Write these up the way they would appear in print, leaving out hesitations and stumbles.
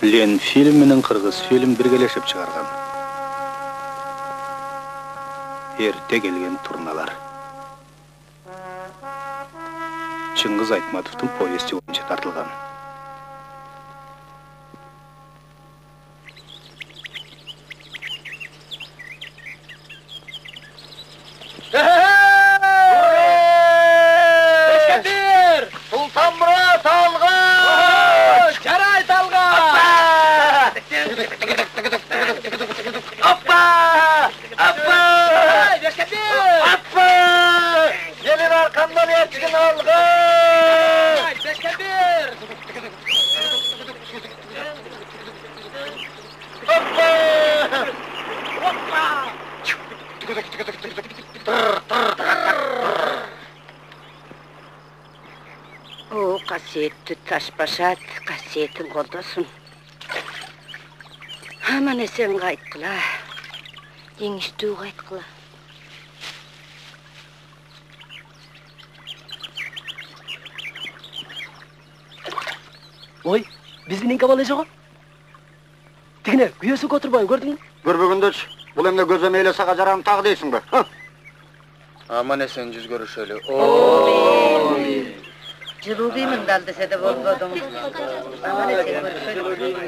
Ленфильм менен Кыргыз фильм биргелешип чыгарган. Эрте келген турналар. Чыңгыз Айтматовдун повести боюнча тартылган. Kasetli taşbaşat, kasetin koldasun. Aman esen qaytqıla, dеңiştүү qaytqıla. Oy, bizni ninka bala joğa? Tigine, güyesi koturbayın, gördün mü? Görбөгөндөч, бұл эмне көзө мейле сага жарам тагы дейсиң бе? Aman esen жүз görüşeli. Жылуу деймін далды сәді болбадың. Aman esen görüşeli.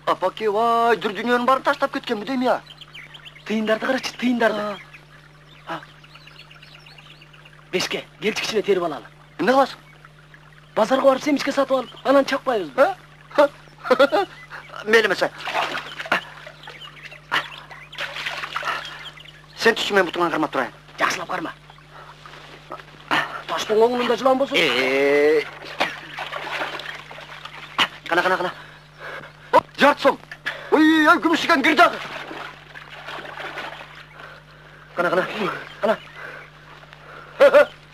Апаке, вай, дүр дүниенің барын таштап кеткен бі дейм я? Тыйындарды қарашы, тыйындарды. Бешке, келчікшіне теріп алалы. Не қыласың? Базарға барып семішке сатып алып, анан чақпайыз. Мейлемесе. Сен түші мен бұтыңан қармап тұрайын. Жақсылап қарма. Таштың оңында жылан болсын. Қана. Жарты сом. Ой, күмішіген кірді. Қана.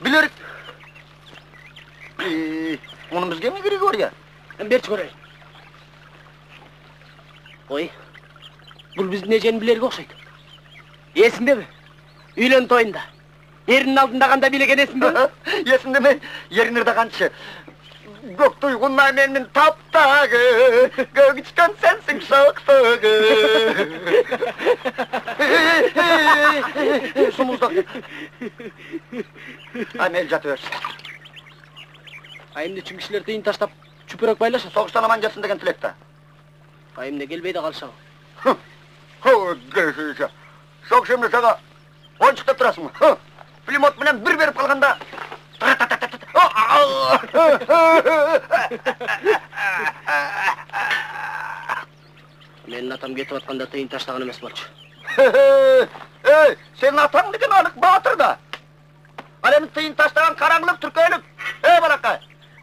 Білерік. Оның бізге ме керегі бар я? Берші көрейін. Ой, бұл біздің ежен білерге оқшайды. Есіңде бі? Үйлен тойында. Ерінің алдында қанда билеген есің бі? Есіңде ме? Ерінірді қаншы. Көк тұйғынна менің таптағы, көкічкен сенсің шоқтығы. Сумуздақ. Мел жаты өрсін. Айымды чүңкішілер тыйын таштап, чүпірек байлашы. Соғыстан аман жасын деген тілекті. Айымды келбейді қалшау. Соқ шемді саға ойыншықтап тұрасың ма? Пулемет менен бір беріп қалғанда Менің атам кетіп атқанда тыйын таштаған емес болчу. Сенің атаң деген анық батыр да. Әлемін тыйын таштаған қараңлық түркөйлік. Балақай,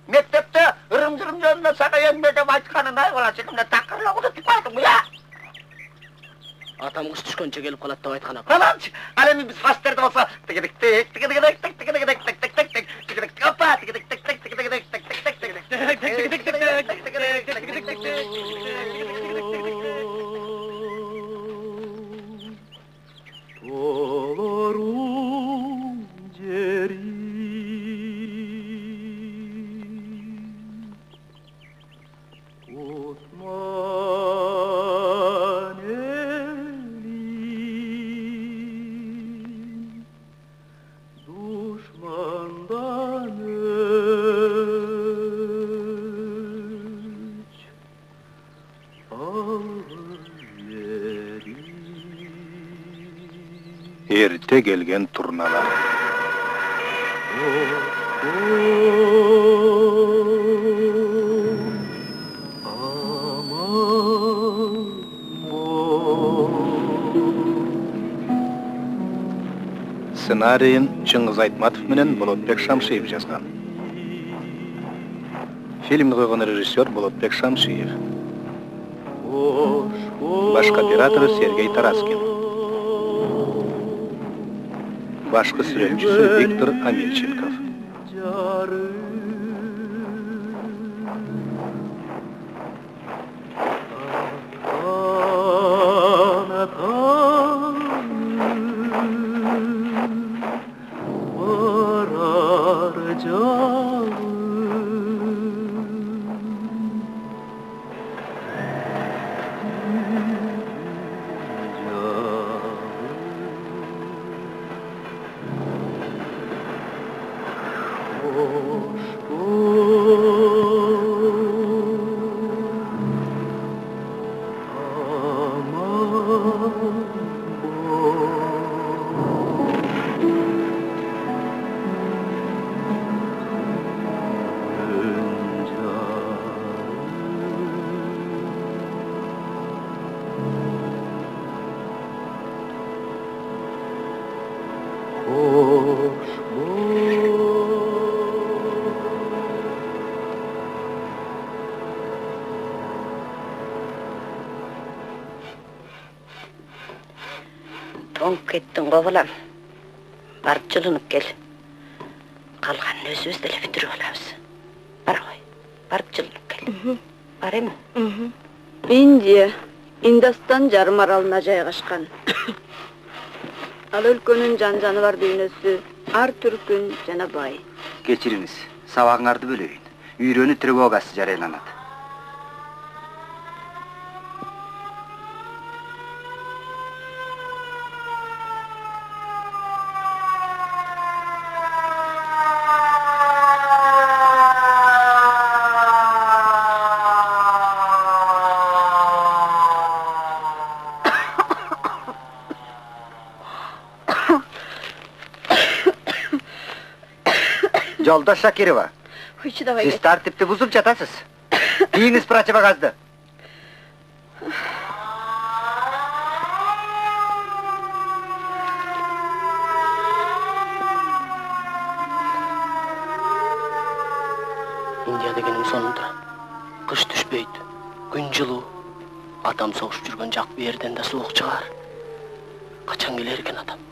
мектепте ырым-жырым жөнінде саға еңбе деп айтқанын бала секімде тақырлау ұтып қалдың бұ, я? Атам қыш түшкөнше келіп қалады деп айтқан аға. Қаланшы, әлемі біз фастерді болса, Erte gelgen turnalar. Ssenariyin Чыңгыз Айтматов менен Болотбек Шамшиев жазган. Фильмди койгон режиссер Болотбек Шамшиев. Баш операторы Сергей Тараскин. Башкы сүрөтчүсү Виктор Амельченков. Donk ettin qovulam. Barıp жылынып kel. Қалғанын өзіміз деле бүтүрүп алабыз. Бар ғой. Барып жылынып кел. Бар эми? Индия, Индостан жарым аралына жайгашкан. Ал өлкөнүн жан-жаныбар дүйнөсү ар түркүн жана бай. Кечириңиz, сабагыңарды бөлөйүн. Үйрөнүү тревогасы жарыяланат. Жолдош Шакирова, siz tartipti buzup жатасыз. Кийиңиз противогазды. Индия дегенің сонunda. Кыш түшпейді, күн жылуу. Атам соғышып жүрген жақ берден да суық шығар. Качан келер екен атам?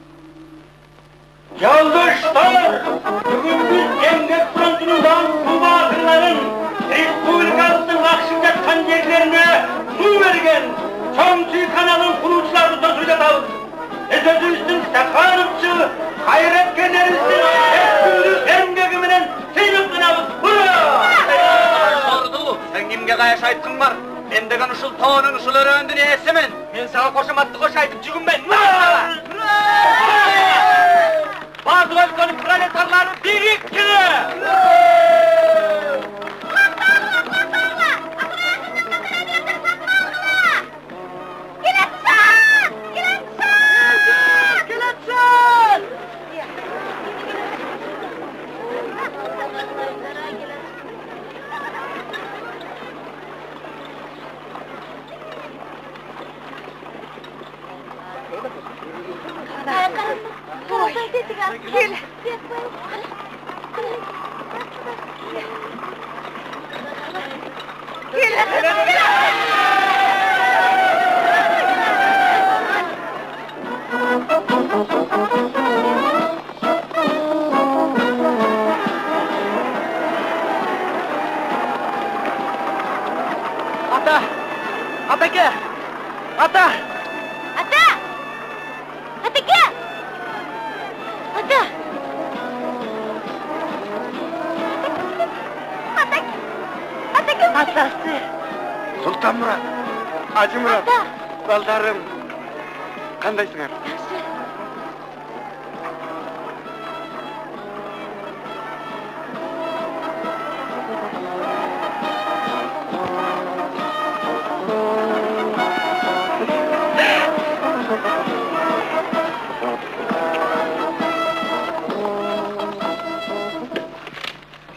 Yoldaşlar, bugün biz Emgek Frontu'ndan Kuba akınların Respublikamızın akşam yatkan yerlerine su vergen Çamçı kanalın kurucularını da suydatavız. Sözümüzün sakarımçı, hayret generimizin etkili emgekiminin seyirttinavız. Hurra! Sordu, sen kimge kayaş aytkın var? Ben degen uşul toğunun uşulları öndüne esemen. Ben sana koşamatlı koş aytıp cügün ben. Bazı ülkenin planetarları biriktirir. Ata! Atake! Ata! Atake! Ata! Atası! Sultan Murat, Hacı Murat, baldarım. Kandaysınlar?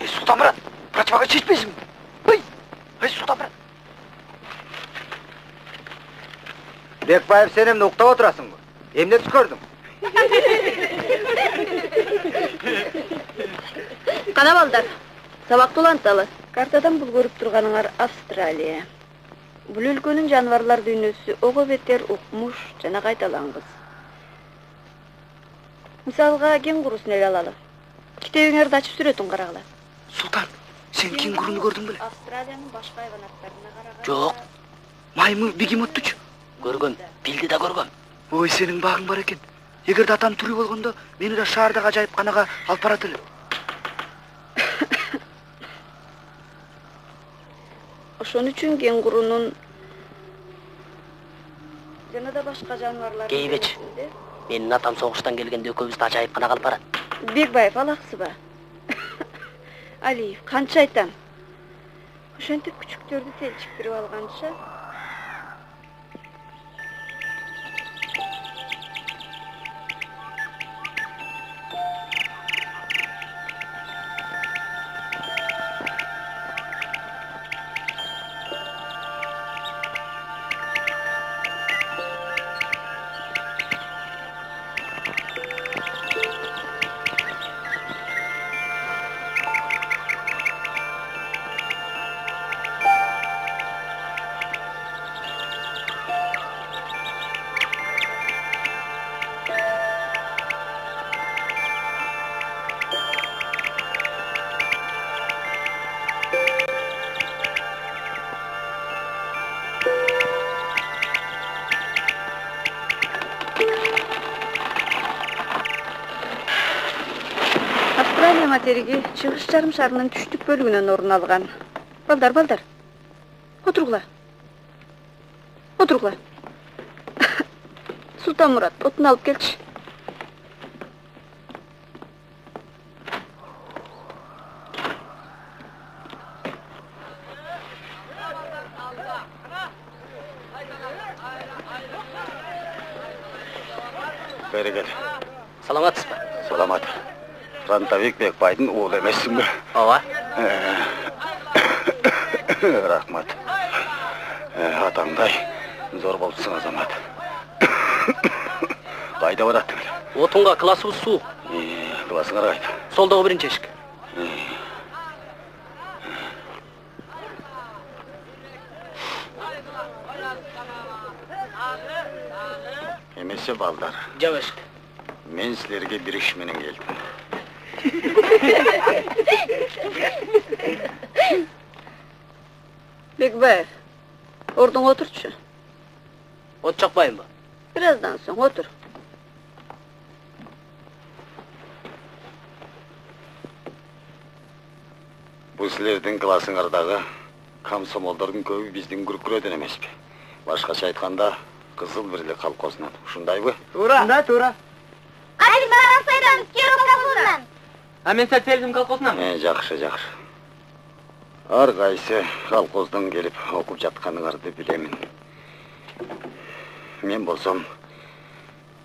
Sultan Murat, противогаз шешпейсің. Ой, Sultan Murat. Бекбаев, сен эмне уктап отурасың? Эмне түш көрдүң? Кана балдар, сабакты уланталы. Картадан бул көрүп турганыңар Австралия. Бул өлкөнүн жаныбарлар дүйнөсү ого бетер укмуш жана кайталангыс. Мисалга кенгурусун эле алалы. китебиңерди ачып сүрөтүн карагыла. Султан, сен кенгуруну көрдүң беле? Австралиянын башка хайванаттарына караганда Жок. Маймыл бегемоттучу. Көргөм, билди да көргөм. Ой, сенин багың бар экен. Эгерде атам тирүү болгондо, мени да шаардагы ажайыпканага алып барат эле. ошон үчүн кенгурунун жана да башка жаныбарлардын Кейбеч. Менин атам согуштан келгенде экөөбүздү ажайыпканага алып барат. Бекбаев алаксыба. Алиев, канча айтам. Ошентип күчүктөрдү селчиктирип алганча Австралия материги чыгыш жарым шарынын түштүк бөлүгүнөн орун алган. Балдар. Отургула. Султан Мурат, отун алып келчи. Бери кел. Саламатсызбы? Саламат. Фронтовик Бекбайдын уулу эмессиңби? Ооба. Рахмат. Атаңдай зор болупсуң, Азамат. Кайда бараттың? Отунга классыбыз суу. Классыңар кайда? Солдогу биринчи эшик. Эмесе балдар. Жабаш. Мен силерге бир иш менен келдим. Бекбаев, ордуңа отурчу. От чакпайынбы? Бираздан соң отур. Бул силердин классыңардагы комсомолдордун көбү биздин күркүрөдөн эмеспи? Башкача айтканда, Кызыл Бирлик колхозунан. Ушундайбы? Туура. Туура. Али баран сайдан Киров колхозунан. А мен социализм колхозунан. Жакшы. Ар кайсы колхоздон келип окуп жатканыңарды билемин. Мен болсом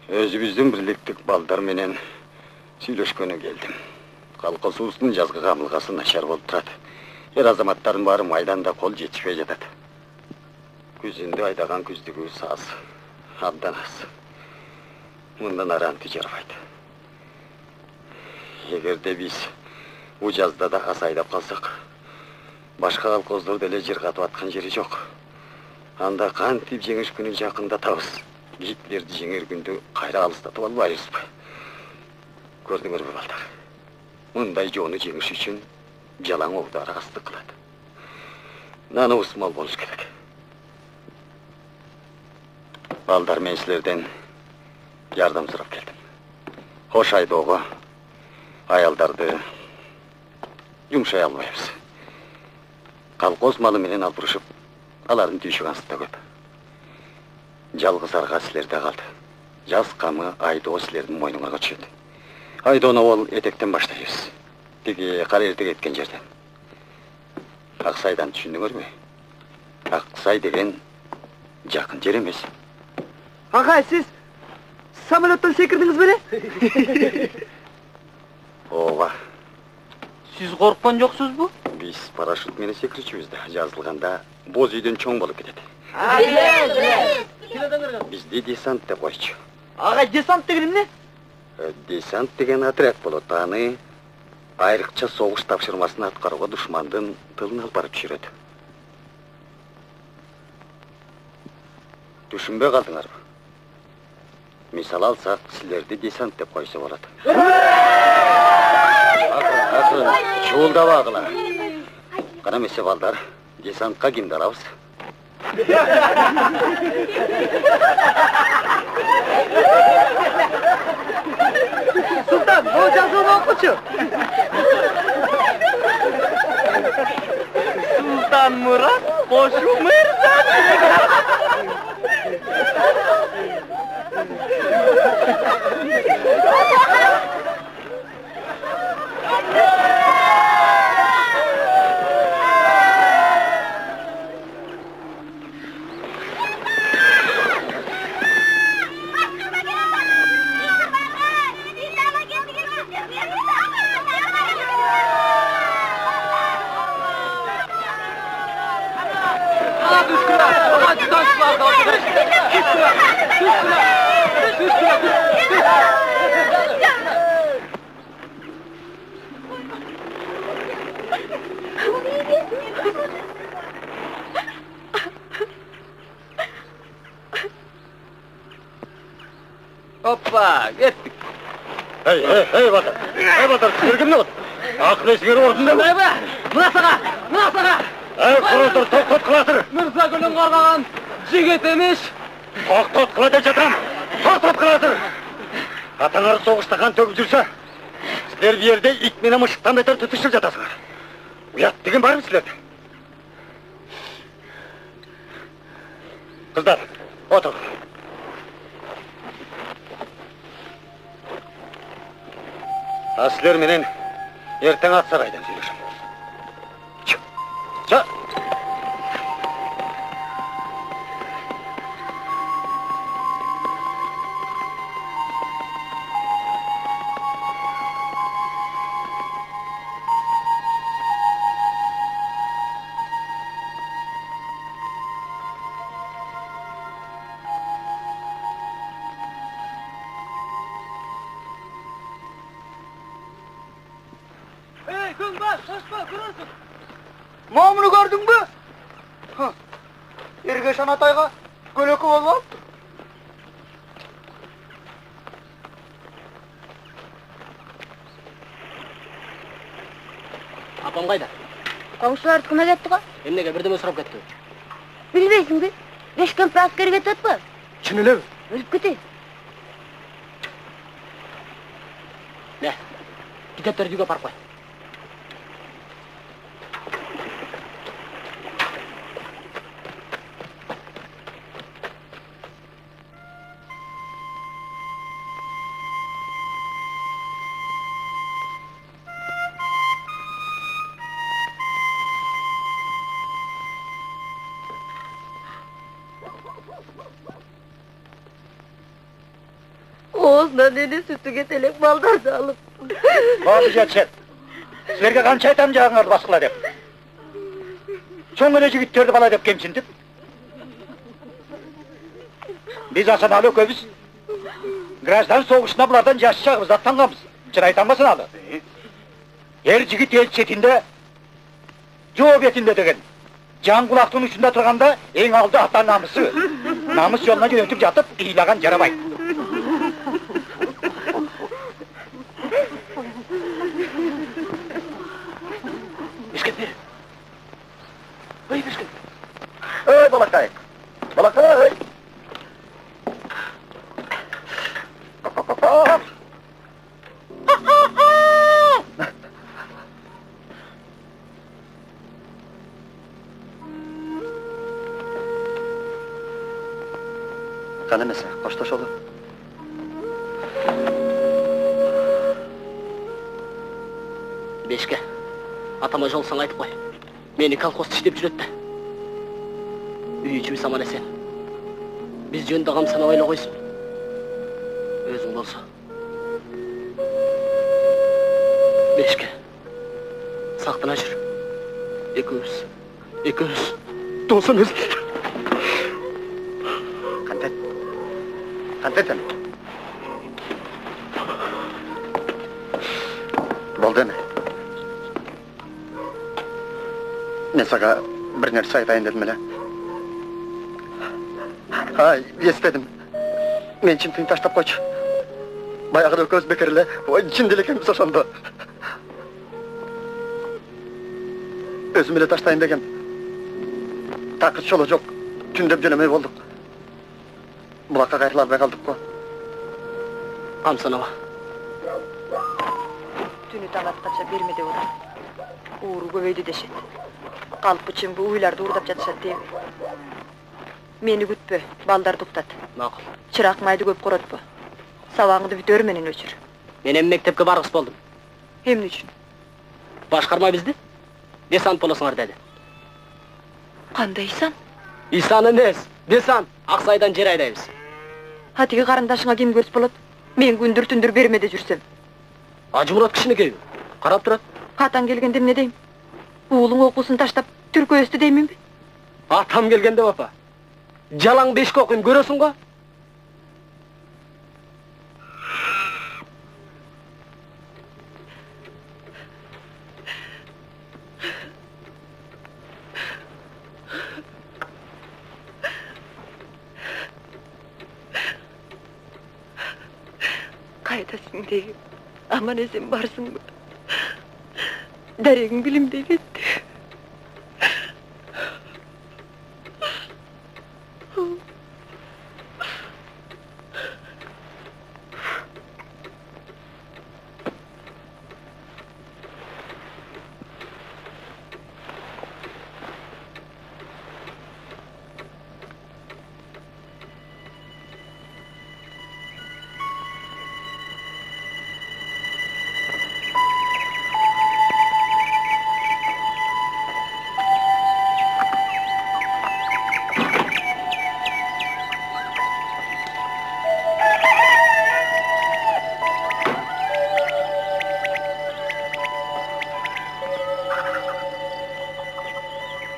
өзүбүздүн бирликтик балдар менен сүйлөшкөнү келдим. Колхозубуздун жазгы камылгасы начар болуп турат. Эр азаматтардын баары майданда кол жетишпей жатат. Күзүндө айдаган күздүгүбүз аз, абдан аз. Мындан аранты жарбайт. Эгерде биз бул жазда да аз айдап калсак, башка колхоздор деле жыргатып аткан жери жок. Анда кантип жеңиш күнүн жакындатабыз. Гитлерди жеңер күндү кайра алыстатып албайбызбы? Көрдүңөрбү балдар? Мындай жоону жеңиш үчүн жалаң оогду арастык кылат. Наныбыз мол болуш керек. Балдар, мен силерден жардам сурап келдим. Хош айдоого аялдарды жумшай албайбыз. Колхоз малы менен албырышып, алардын түйшүгү да көп. Жалгыз арга силерде калды. Жаз камы айдоо силердин мойнуңарга түшөт. Айдоону ол этектен баштайбыз. Тиги кара эртек эткен жерден. Аксайдан түшүндүңөрбү? Аксай деген жакын жер эмес. Ага, сиз самолеттон секирдиңиз беле? Ооба. Сиз корккон жоксузбу? Биз парашют менен секирчүбүз да. Жазылганда боз үйдөн чоң болуп кетет. Бизди десант деп койчу. Ага, десант деген эмне? Десант деген отряд болот. Аны айрыкча согуш тапшырмасын аткарууга душмандын тылын алып барып түшүрөт. Түшүнбөй калдыңарбы? Мисал алсак, силерди десант деп койсо болот. болсын, шуылдабагыла. Кана эмесе балдар, десантка кимди алабыз? Султан, бул жазууну окучу. Султан Мурат, кошу мырза. Hoppa, gittik. Hey Batar. Hey Batar, sizler kimde oldu? Akıl esingeri ortunda mı? Mına sağa! Kurudur, tot kılatır. Mirza Gül'ün qarğagan jigit emiş. Tot kılatır çatam. Tot kılatır. Atanar soğuşta kan töküp жүрсе, sizler bir yerde it mene mışıktan beter tutuşup jatasыңар. Uyat degen бар mı sizlerde? Kızlar, otur. Sizler menen erteң at saraydan söyleyeceğim. Çık. Hey, Kızlar, şaşma, kırılsın. Mamunu gördün mü? Ergeşan Atay'a gölökü olmam. Apam kayda? Komşular tıkına gitti ko. Emnege birdeme sorap ketdi. Bilbeysin be. 5 gün askeri ketip mi? Çin ele? Ölüp keteyim. Ne? Kitapları juga park koy. Oğuz'la nene sütüge telek baldardı alıp. Abi jetset. Sizlerge kança aytam jağыңарды басқыла деп. Чоң эле жигиттерди бала деп кемсинтип. Биз Асаналы экөөбүз граждан согушуна булардан жаш чагыбыз аттанганбыз. Чын айтам ба Асаналы? Эр жигит эл четинде, жоо бетинде деген. Жан кулактын учунда турганда эң алды ата намысы. Намыс жолуна жөнөтүп жатып, ыйлаган жарабайт. Ey balakay! Balakay! Kan emese, koştaşalım. Бешке. Атама жолсаң айтып қой. Мені колхозда іштеп жүреді. Үй ішіміз аман есен. Біз жөнді ағам сана ойла қойсын. Өзің болса. Бешке. Сақтана жүр. Екеуміз. Досымыз. Қантет. Болды ме? Мен саға бір нәрсе айтайын дедім әлі. Естедім. Мен чын таштап қойшы. Баяғыда көз бекерлі, ой, чын делекеміз ошонда. Özüm ile taştayın degen. Takız çolu çok. Tündep dönemey olduk. Bulakka kayırlar kaldık ko. Kamsanova. Tünü talatkaça bermede olar. Uğru göveydi deşet. Kalıp için bu uylarda uğurdap jatışat deyip. Meni gütpö, balдар tuktat. Makul. Çırak maydı köp korotpo. Savağыңды büt örmenen öçür. Men hem mektepke bargыс boldum. Emne üçün? Başkarma bizdi. Desant bolasыңар dedi. Kандай isan? İsan emes. Desant. Aksaydan jer aydayбыз. Hatigi qarindaşıňa kim göz bolot? Men gündür tündür bermede jursem. Hacı Murat kişineki. Karap turat. Katan gelgende emne deyim? Uğulun okusun taştap türkö östü deymin bi? Atam gelgende bapa. Jalan beşke okuyum görösün go. Kaydasın deyim. Aman esin barsın mı? Dereğin bilimde gitti.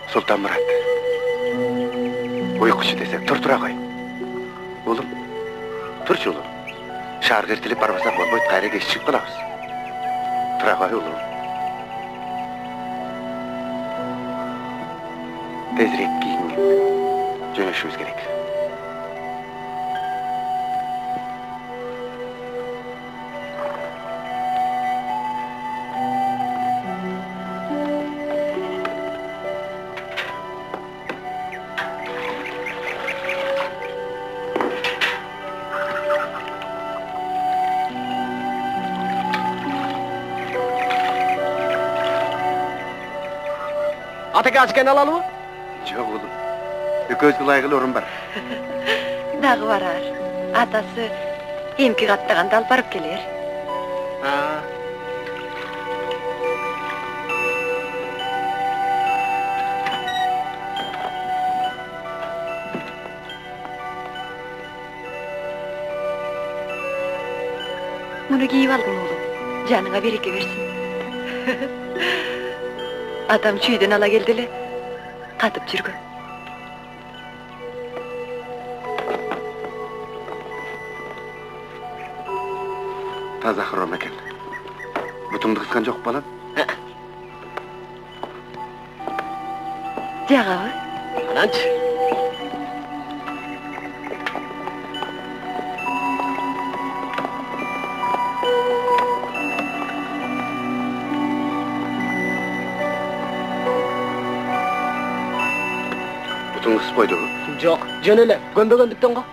Sultan Murat. Uykusu desek tura koy. Oğlum, turçu oğlum. Şarkı ertilip barbasak bolboyt kayra geçip çıkıp kalabız. Tura koy oğlum. Tezirek giyin. Jönöşümüz gerek. Ataki açken alalı mı? Yok oğlum. Göz kulaygılı orun var. Dağı varar. Atası emki kattaganda alıp barıp gelir. Ha. Bunu giyip algın oğlum. Canına bereke versin. Adam çüyden ala geldili. Katıp жүрgün. Taza hırım eken. Butumdu kıskan çok balam. Jağa mı? Ananç. Butum kıs boydu. Yok, jön ele. Göndögöndükten go.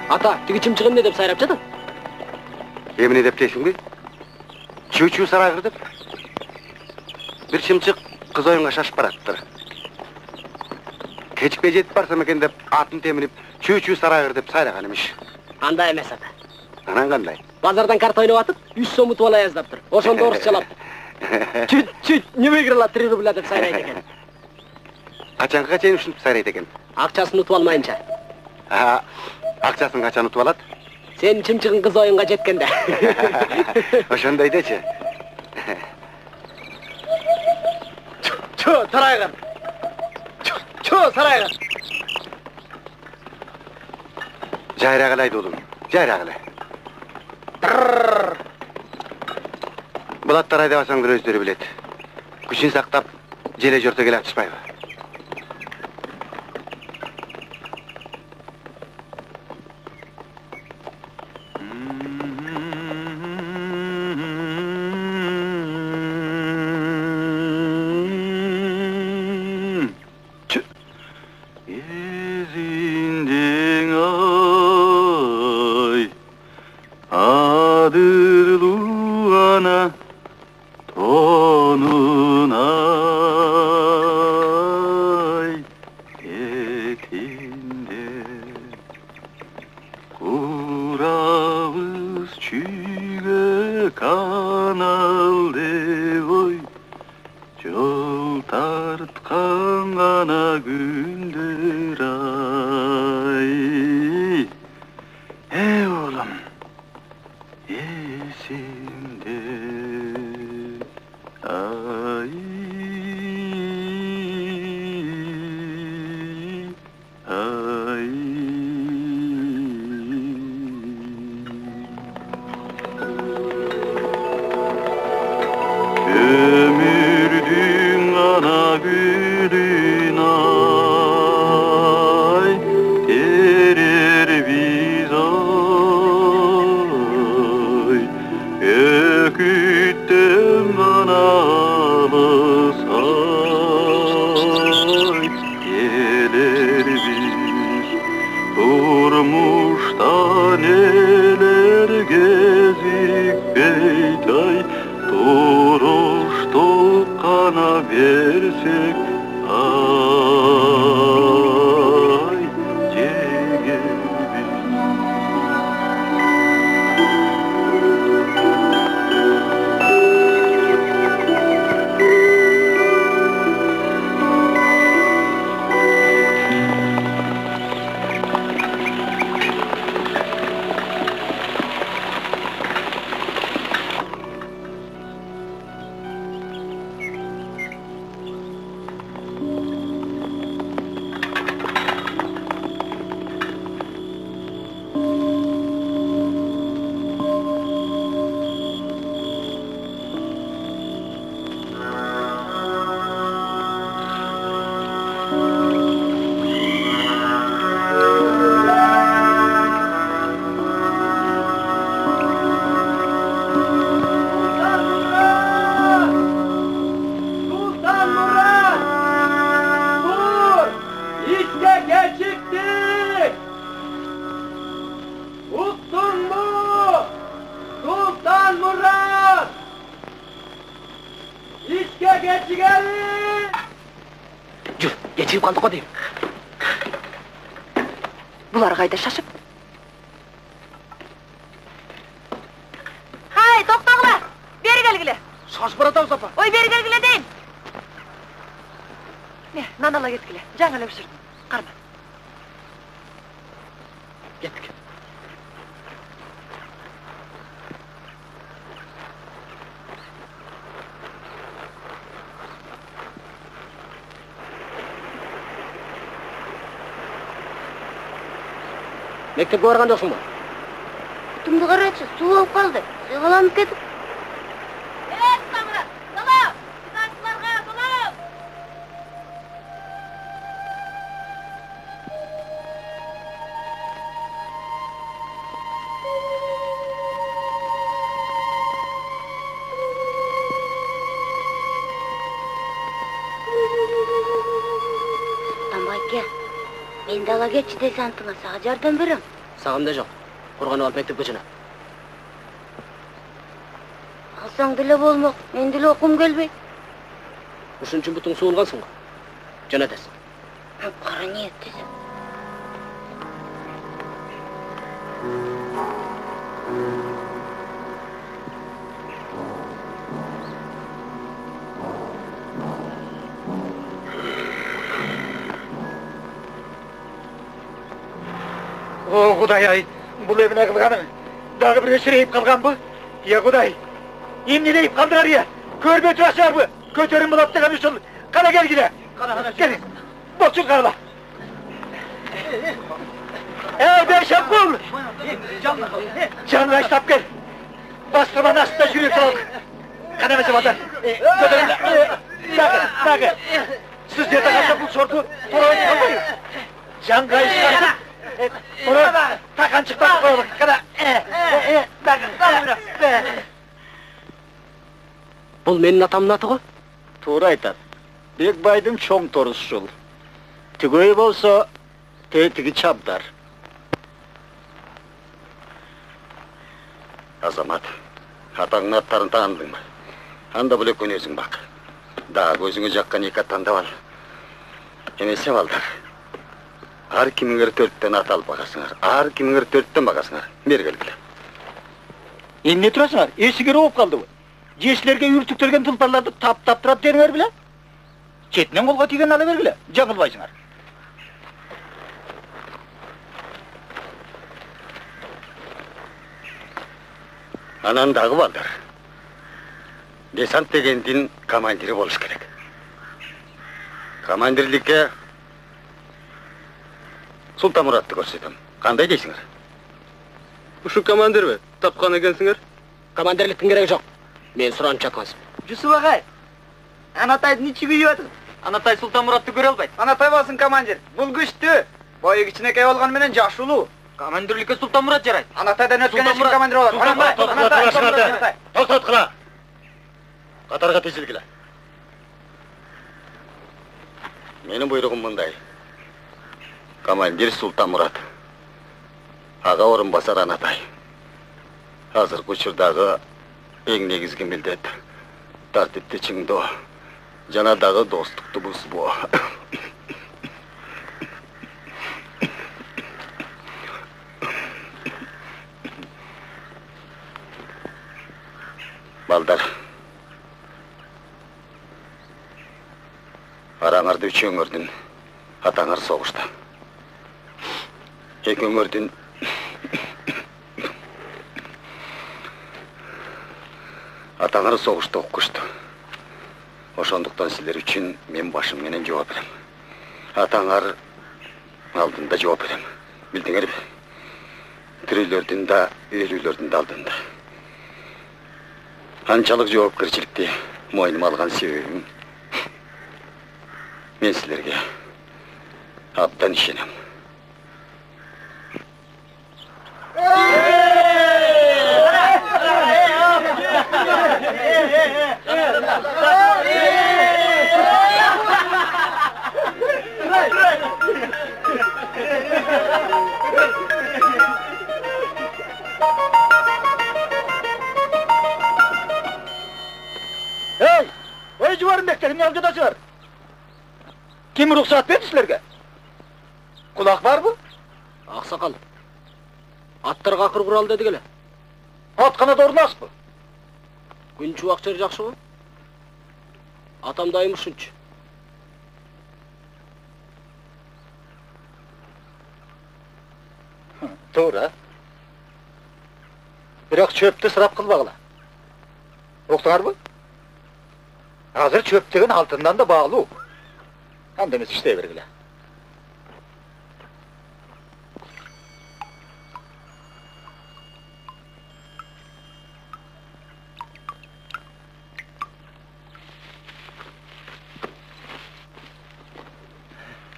Ata, tigi çimçigim ne dep sayrap jatın? Emin edep deysin mi? Çiğ saray kırdıp. Bir çimçik kız oyunga şaşıp barattır. Keçikpe jetip barsam eken dep atın teminip çiğ saray kır dep sayragan emiş. Anda emes ata. Анан кандай? Базардан карта ойноп атып, 3 сом утуп алай аздап тур. Ошондо орусча чалат. Чүт, неме кирила 3 рубля деп сайрайт экен. Качанга чейин ушинтип сайрайт экен? Акчасын утуп алмайынча. Акчасын качан утуп алат? Сен чымчыгын кыз оюнга жеткенде. Ошондой дечи. Чо, тарайгыр. Чо, сарайгыр. Жайра кылайды улум, жайра кылай. Булаттар айдабасаңдар өздөрү билет. Күчүн сактап, желе жорто келе атышпайбы. Булар кайда шашып? Хай, токтогула. Бери келгиле. Шашып баратабыз апа. Ой, бери келгиле дейин. Не, нан ала кеткиле. Жаңы эле биширдим. Карма. Кеттик. Мектепке барган жоксуңбу? Тумду карачы, суу болуп калды. Сыйгаланып кетип. Самурат, салам. Сыйганчыларга салам. Тамбайке, мен дала кетчи десе антыңа сага жардам берем. Сагымда жок. Курганып алып мектепке жана. Алсаң деле болмок, мен деле окум келбейт. Ушун үчүн бутуң суулгансың го. Жана тез. Кара ниет десем. О, Құдай-ай, бұл еміне қылғаны. Дағы бір өшірейіп қалған бұл. Е, Құдай, емне дейіп қалдырар е. Көрбе тұрашар бұл. Көтерім бұл аптыған үшін. Қана кел келе. Кел. Болсын қарала. Бейшап бұл. Жанға іштап кел. Бастырман астында жүрек салып. Қана мәсе батар. Дағы. Сіздерді қаша бұл сорты тұра өтіп қалмайы. Жанға іштап. Бұны тақаншықтан қойылық. Қана. Бұл менің атамның аты ғой? Тура айтады. Бекбайдың чоң торыс жол. Түгөй болса, тетігі чабдар. Азамат, атаңның аттарын таныдың ба? Анда білек өнезің бақ. Дағы көзіңі жаққан екі аттан да бар. Емесе балдар. Ар кіміңер 4-тен ат алып бағасыңар. Ар кіміңер 4-тен бағасыңар. Бергелгілі. Емне тұрасыңар? Есігер оғып қалды ғой. Жесілерге үртіктірген тұлпарларды тап-таптырап деріңер біле? Четінен қолға тиген ала бергілі. Жаңылбайсыңар. Анандағы балдар. Десант дегендин командирі болыш керек. Командирлікке Сұлтанмұратты көрсетім. Қандай дейсіңер? Ушу командир бе? Тапқан екенсіңер? Командирліктің керегі жоқ. Мен сұранып жатқансым. Жүсіп ағай, Анатайды нече күйі өтір? Анатай Сұлтанмұратты көре албайды. Анатай болсын командир. Бұл күшті. Бойы кішінекей болған менен жаш ұлу. Командирлікке Сұлтанмұрат жарайды. Анатайдан өткен ешкім командир болады. Тоқтат қыла! Қатарға тезілгілі. Менің бұйрығым мұндай. Командир Сұлтанмұрат. Аға орынбасар Анатай. Азыр күшірдағы ең негізгі міндет. Тартипті чыңды. Жанадағы достықты бұзбу. Балдар. Араңарды үш өңірдің атаңар соғышты. Екі өңірдің атаңар соғышты оққышты. Ошондуктан силер үчүн мен башым менен жооп берем. Атаңар алдында жооп берем. Билдиңер бе? Тирүүлөрдүн да, өлүүлөрдүн да алдында. Анчалык жоопкерчиликти мойнума алган себебим мен силерге абдан ишенем. Ой, жуарым бектерім, не алжадасыр? Кем рұқсат берді сілерге? Құлақ бар бұл? Ақсақал, аттарға ақыр құрал деді келе. Атқана дорнас бұл? Күн чуақ жер жақшы ғой? Атам дайым үшінші. Тура. Бірақ чөпті сырап қылбағыла. Оқтыңар бұл? Азыр чөптеген алтындан да bağlı. Andımız işte vergile.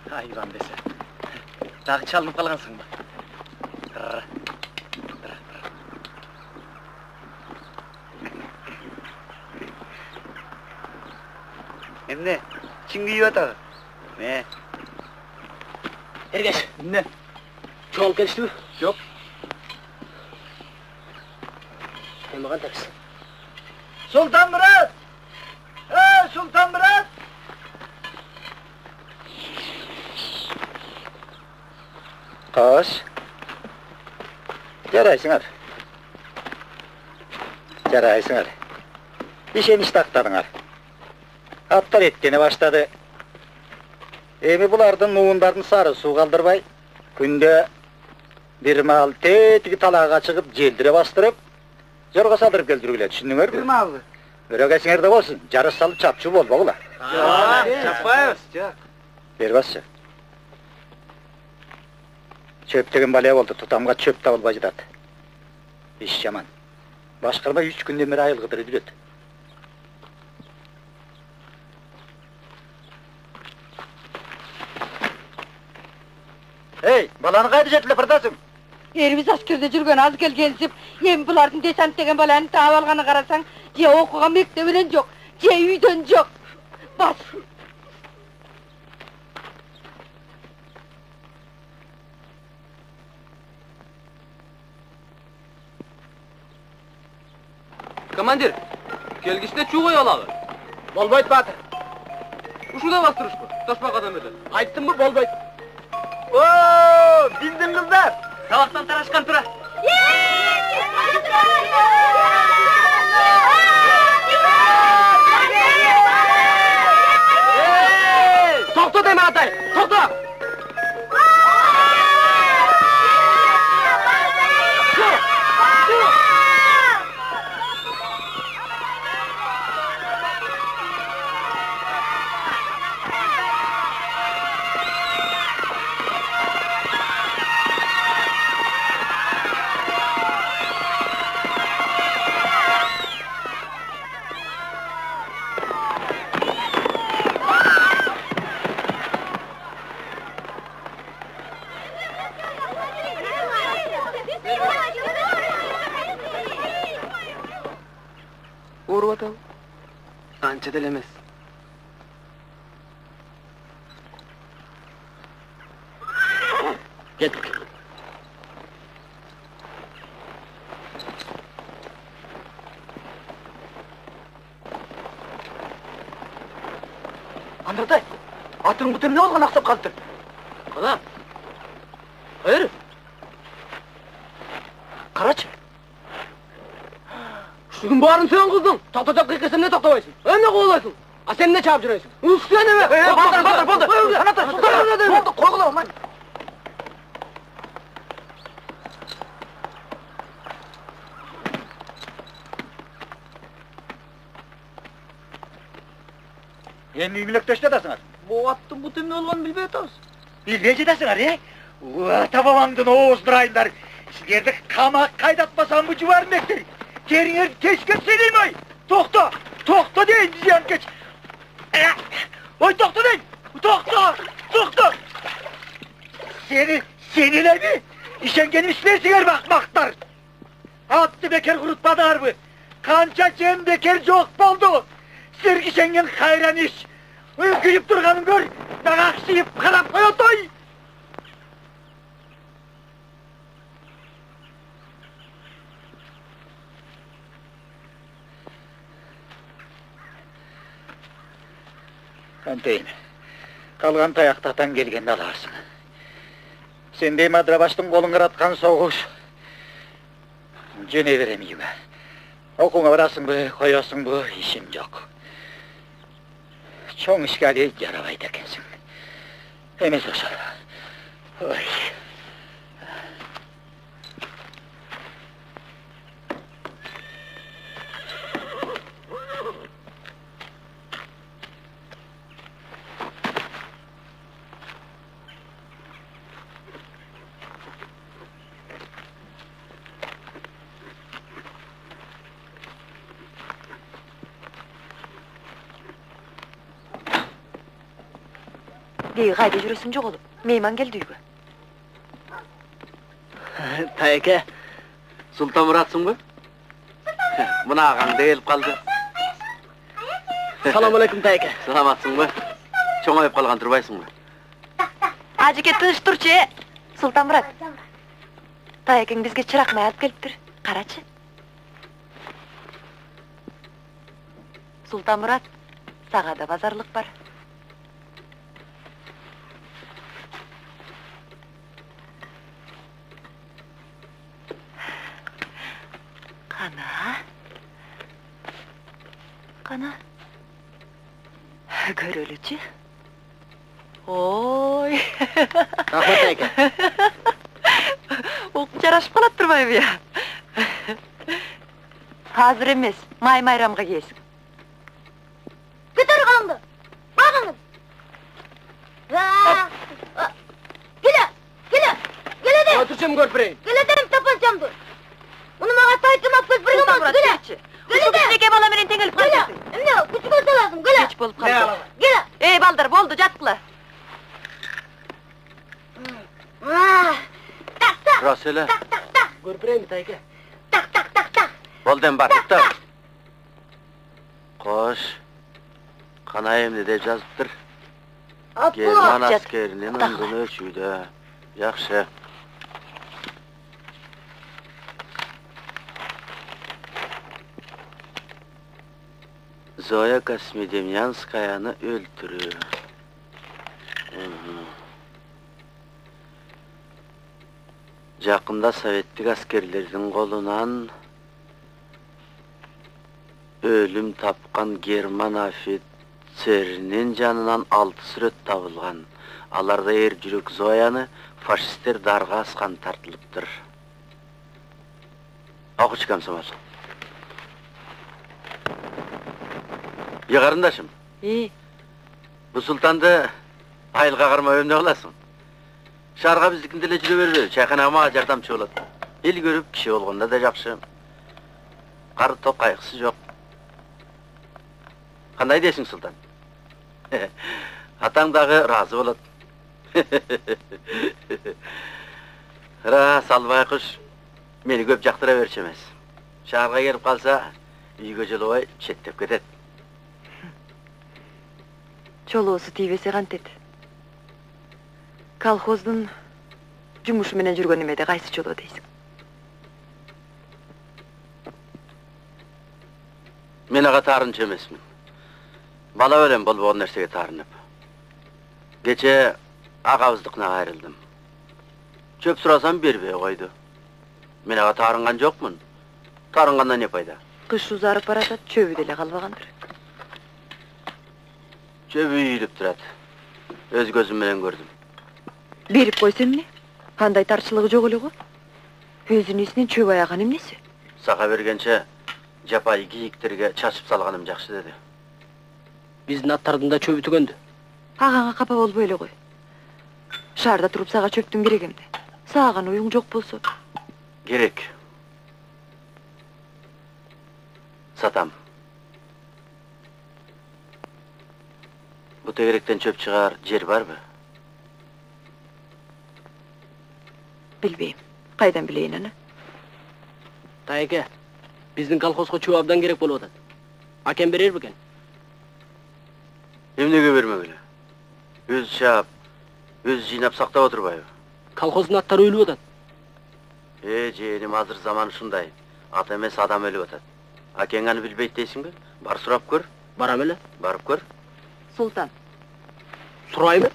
Hayvan dese. Dağı çalınıp kalgansın mı? Ne? Şimdi yiyor da. Ne? Ergeç. Ne? Çoğal gelişti mi? Yok. Emre'den tepsi. Sultanmurad! Sultanmurad! Kaş. Jaraysыңар. Jaraysыңар. İşemiş taktadыңар. Atlar etkeni başladı. Emi bulardın nuğundardın sarı su kaldırбай, күндө Bir mal tetiği talağa çıkıp jeldire bastırıp, jorga saldırıp keldirgüler, düşündüңөр mü? Bir maldı. Börek esingerde bolsun, jarış salıp çapçı bolbogula. Çapayız, yok. Berbasça. Çöp degen balaya boldu, tutamga çöp tabılba jydat. İş jaman. Başkarma 3 günden beri ayılgıdırı düret. Hey, balаны kaydı jetle fırdasın? Erimiz askerde жүрген az келгенсіп, ем бұлардың desant деген баланы таап алғаны қарасаң, же оқуға мектебінен жоқ, же үйден жоқ. Бас! Komandir, kelgişte çuğ koy alalı. Bolboyt Batır. Uşuda bastırış bu, taşbaqadan beri. Ayttım mı bolboyt? Oo, bildin kızlar. Sabahtan taraşkan tura. Toktu deme Atay, toktu! Uğur batal. Anca delemez. Gittik. Andırtay, atın bu ne olgan aksap kaldı? Ana. Hayır. Karaç. Şugün bağırın sen kızdın. Toktatap kıykısın ne toktabaysın? Ne kovalaysın? A sen ne çarpçıraysın? Üstüne ne be? Baldır. Anatay, sultan. Oldu, korkulama lan. Endi üymülöktöşte dasыңар. Bu attın bu tümlü olganı bilbey atabız. Bilbey jedasыңар, Tabamamdın oğuzdurayınlar. Sizlerdi kamak kaydatmasam bu civarın bektir. Geringer keşke seleyim oy. Tokta deyin diyen geç. Oy tokta deyin. Tokta. Seniler mi? İşengenim işlersinger bakmaktar. Attı beker kurutmadılar mı? Kança cem beker çok boldu. Sirgi şengen hayran iş. Gülüp durganın gör. Dağakşıyıp kalap koyotoy. Anteyin, kalgan tayaktatan gelgende alarsın. Sen de madrabaştın kolun kıratkan soğuş. Jöne veremeyim. Okuna varasın bu, koyasın bu, işim yok. Çoğun işgali yarabay derkensin. Hemen sorsal. Oy. Dey, qayda жүрөсүң жок олуп? Мейман келди үйгө. Tayke, Sultan Murat'sın bu? Buna ağam deyilip kaldı. Salamu aleyküm Tayke. Salamatsın bu. Çoğayıp kalgan durbaysın bu. Ажеке тыныч турчу, Султан Мурат. Таекең бизге чырак май алып келиптир. Карачы. Султан Мурат, сага да базарлык бар. Qana. Көрөлүчү. Ой. Rahmat Tayke. жарашып қалат тұрбайбы я. Hazır емес, май майрамға келсін. Көтер қалды. Бағыңыз. Келе. Отырсам көрпірейін. Келе дерім тапасамды. Мұны маға тайтымап көз бірге мас. Келе. Күшіке бала менен теңеліп қалдырсың. Эмне, күшіге саласың. Келе. Кеч болып қалды. Келе. Ей балдар, болды, жатқыла. Расele. Көрпірейін бі тайке. Bolden bar, tutar. Qoş. Qanayımdı deb жазыптыр. German askerinin ömrünü ölçüydü. Yaxşı. Zoya Kosmedemyanskaya'nı öldürüyor. Жақында советtik askerlerдің қолынан ölüm tapқан German ofitserinin жанынан 6 сүрөт табылған. Аларда ер жүрек Зояны фашистер дарға асқан тартылыптыр. Оқышы комсомол. Қарындашым. Бұл сұлтанды айылға қармай өмне қыласың. Шарға біздікін тіле жүре бербеді. Чайханама жардамчы болады. Ел көріп, кіші болғанда да жақшы. Қары тоқ қайғысы жоқ. Қандай десің, сұлтан? Атаңдағы разы болады. Салбай құш, мені көп жақтыра берші емес. Шарға келіп қалса, үйге жылуай шеттеп кетеді. Чолосы тейбесе қантеді. Колхоздың жұмышы менен жүргеніме де қайсы чоло дейсің? Мен аға тарыншы емесмін. Бала өлем болбаған нәрсеге тарынып. Гече ағауыздықна айрылдым. Чөп сұрасам бербей қойды. Мен аға тарынған жоқмын. Тарынғаннан не пайда? Қыш ұзарып баратат, чөбі деле қалбағандыр. Чөбі үйіліп тұрады. Өз көзіммен көрдім. Беріп қойсам не? Қандай таршылығы жоқ өлі ғой? Өзін есінен чөп аяған емнесі? Сақа бергенше жапай киіктерге чашып салғаным жақшы деді. Біздің аттардың да чөбі түгенді. Ағаңа қапа болбы өлі ғой. Шарда тұрып саға чөптің керек емді. Саған ойың жоқ болса. Керек. Сатам. Бұл тегеректен чөп шығар жер бар бі? Білбейм. Қайдан білейін, ана? Тайке, біздің колхозға чөп абдан керек болып отады. Акен берер бікен? Емнеге бермегілі? Өз шап, өз жинап сақтап отырбайы. Колхоздың аттары өлі отады. Жиенім азыр заман шындай. Ат емес адам өлі отады. Акен ғаны білбейді дейсің бе? Бар сұрап көр. Барам әлі? Барып көр. Сұлтан. Сұрай ма?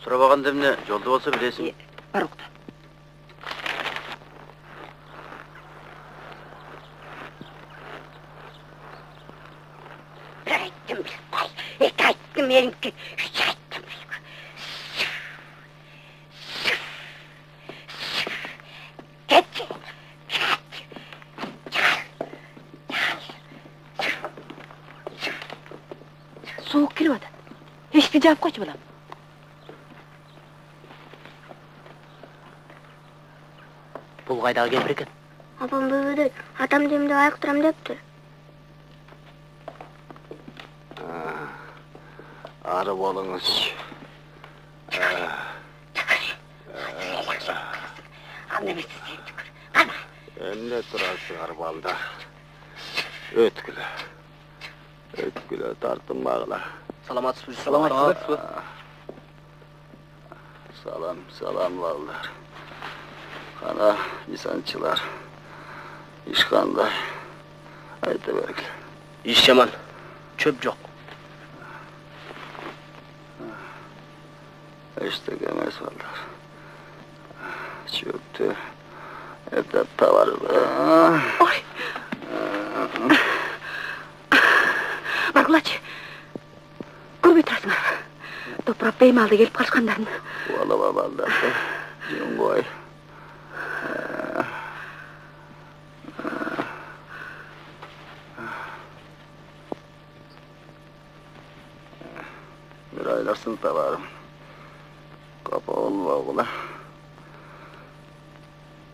Сұрап аған демне жолды болса білесің. Бар ұқта. Bir ayttım bilmay. İki ayttım benimki. Üç ayttım bilmay. Geç. Soğuk geliyor da. Eşki cevap koç bulam. Бұл қайдағы кемпір екен? Апам бөбеден. Атам демде аяқ тұрам депті. Ары болыңыз. Ал немесі сен түкір. Қана. Әмне тұрасы арбалда. Өткілі. Өткілі тартым мағыла. Саламатсыз. Салам балдар. Қана нисанчылар. İş қандай. Айта берекелі. Иш жаман. Чөп жоқ. Eştek emez ballar. Çöktü. Evde tavar be. Oy. Bargulaç. Көрбей тұрасың. Топырап беймалды келіп қашқандарын. Oğlama ballar be. Cun koy. Bilersin tavarım. Kapı olma oğula.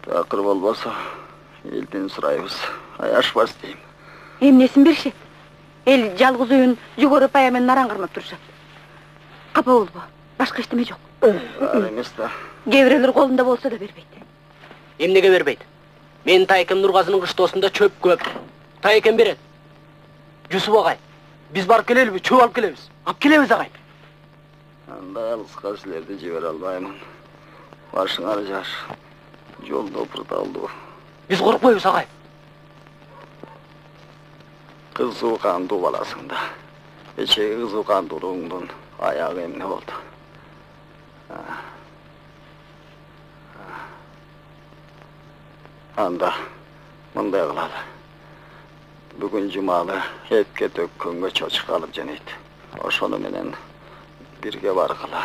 Takır olmasa elden sırayız. Ayaş var diyeyim. Emnesin bir şey. El жалгыз үйün жүгөрүп аямен наран кармап турушат. Капа болбо. Башка эчтеме жок. Var emes da. Кээ колунда болсо да бербейт. Эмнеге бербейт? Мен Тайкем Нургазынын кыштоосунда чөп көп. Тайкем берет. Жусуп агай, биз барып келелиби? Чөп алып келебиз. Алып келебиз агай. Anda yalnızka sizlerdi civer albayman. Başыңар жаш. Жолда опырт алды. Биз коркпойбуз агай. Kız suğan duvalasında. Eçeği suğan durduğundan ayağı emne oldu. Anda mınday kılalı. Bugün cumalı hepke dökkönge çocuk alıp ceneydi. Oşonu menen birge var kıla.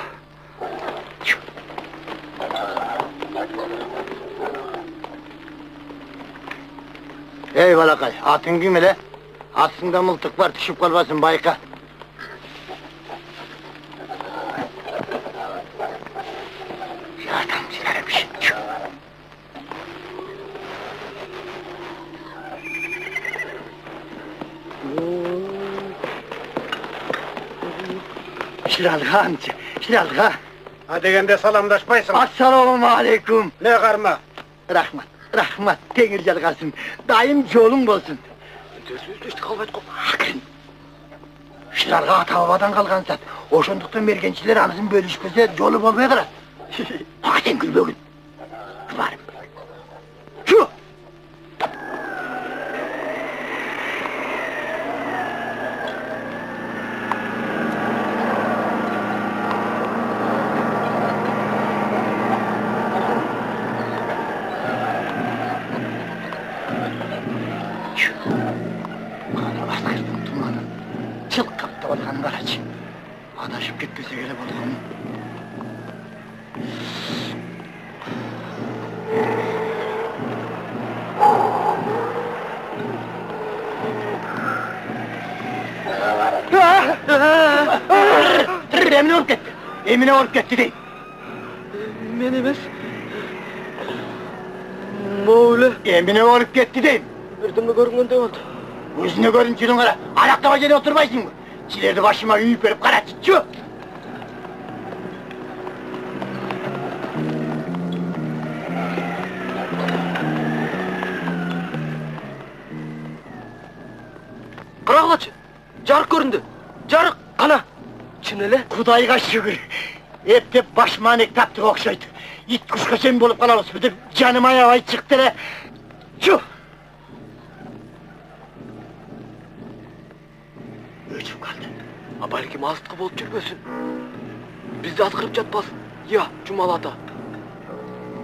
Ey balakay, atın kim hele? Aslında mıltık var, düşüp kalmasın bayka. Yardımcılara bir şey yok. Şirazga amca, Şirazga. Ha degende salamdaşpaysın. Assalamu aleyküm. Ne karma? Rahmat, rahmat, tengir jalgasın. Daim yolun bolsun. Düştü kalbayt kol. Akın. Şirazga ata-babadan kalgan zat. Oşonduktan mergençiler anısın bölüşpese yolu bolmaya karar. Hakikaten gülbөгün. Varım. Şu! Baskırdım tumanı. Çıl kapta olgan garacı. Adaşıp gitmese gelip olgan. Emine olup gitti. Emine olup gitti değil. Men emes. Moğle. Emine olup gitti değil. Birdim görüngende oldu. Özüne görün çılın kara. Ayaktaba gene oturmaysın mı? Çilerdi başıma üyüp verip kara çıçı. Kıraklıçı. Jarık göründü. Jarık. Ana. Çinele. Kudayga şükür. Hep başmanek taptık okşaydı. İt kuşka sen bolup kalalım. Bir de canıma yavay çıktı le. Şu. Öçüm kaldı. Balkim astıkı bolup жүрбөсүn. Bizde atkırıp жатпасын. Ya Cumalada.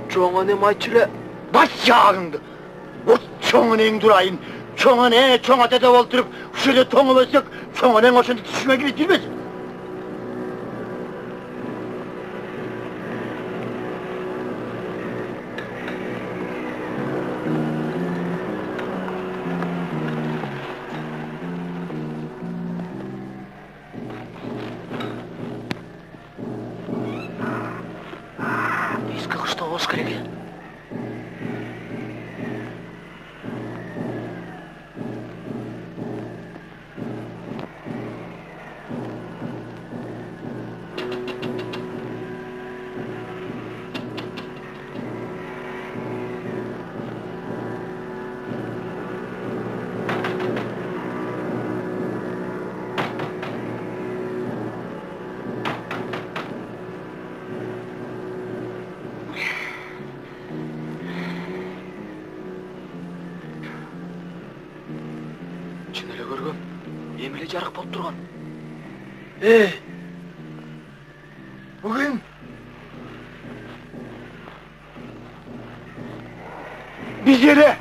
Çoğuna ne mayçile. Baş yağındı. O çoğun en durayın. Çoğun çoğun dede oldurup şöyle toңulacak. Çoğun en hoşunda düşme gibi girmesin. Eski kışta olmuş gerek. Çinele görgüm. Emile jarık bolup turgan. Bugün biz yere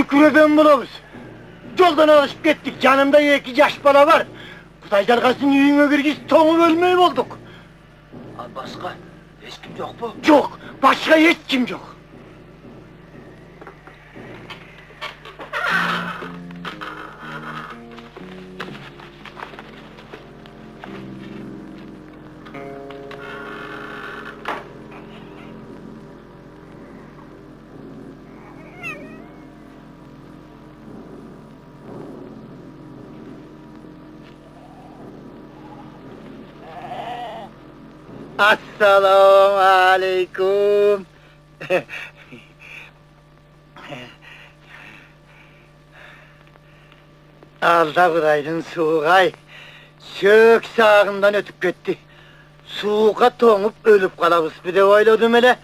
küreden bulabız. Yoldan alışıp gittik. Canımda iki yaş bala var. Kuday jalgasın yüğüne girgis toğup ölmeyi olduk. Başka hiç kim yok mu? Yok. Başka hiç kim yok. Assalamu aleyküm. Alda Kuday'ın suğay, sök sağından ötüp gitti. Suuğa toňup ölüp kalabız bir de oyladım hele.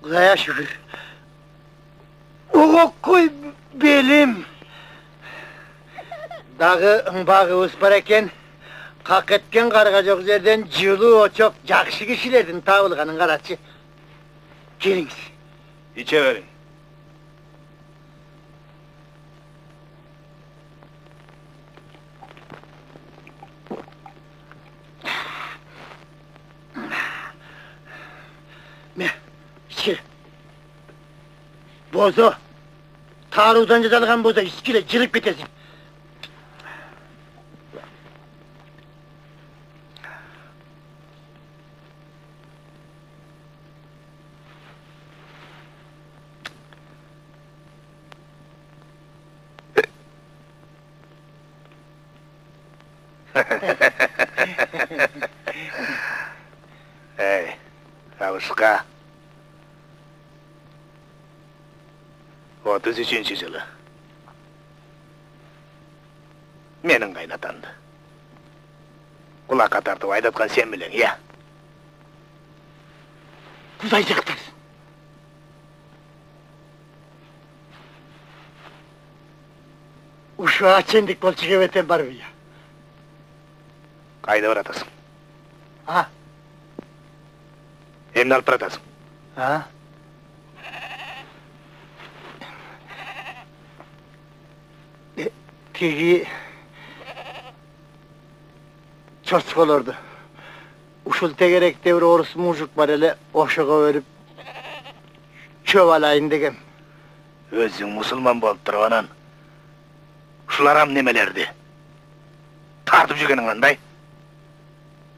Kudaya şükür. Oğuk koy belim. Dağı bağıvız var eken, kak etken kargacak yerden cılı o çok jakşı kişilerden tavılganın karaçı. Geliniz. İçe verin. İçkile. Bozo. Tarıktan cezalgan bozo, içkile, cılık bitesin. Hey, Avuska. 33-nji жылы. Менің қайнатамды. Құлаққа тартып айдатқан сен білең, иә? Kuday jaqtarsın. Uşağa çendik bol çıkıveten var mı ya? Қайда баратасың? Ha? Емне алып баратасың? Ha? Tegi... Çorçuk olurdu. Uşul tegerekte bir orus muşuk var hele, oşuğa verip... Çövalayın degem. Өзің мұсылман болып тұрғанан, ушуларам немелерді? Тартып жүргенің қандай?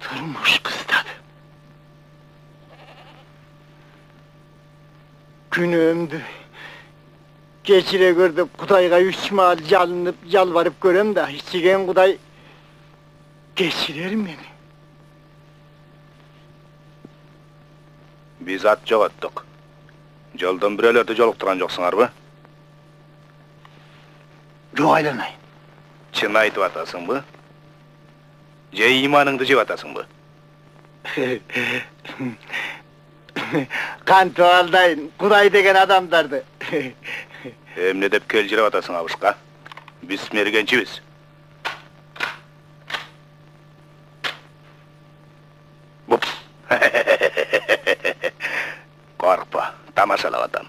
Turmuş kızdadı. Gün ömdü. Geçire gördüm, Kuday'a 3 mal yalınıp yalvarıp görem de, hiçgen Kuday... Geçirer beni. Biz at жоғаттық. Жолдан біреулерді жолықтырған жоқсыңар ба? Yok aylanayın. Чын айтып атасың ба? Же иманыңды жеп атасың ба? Kanto aldayın, Kuday degen adamdardı. Эмне деп келжиреп атасың Абышқа? Биз мергенчибиз. Буп. Коркпа, тамашалап атам.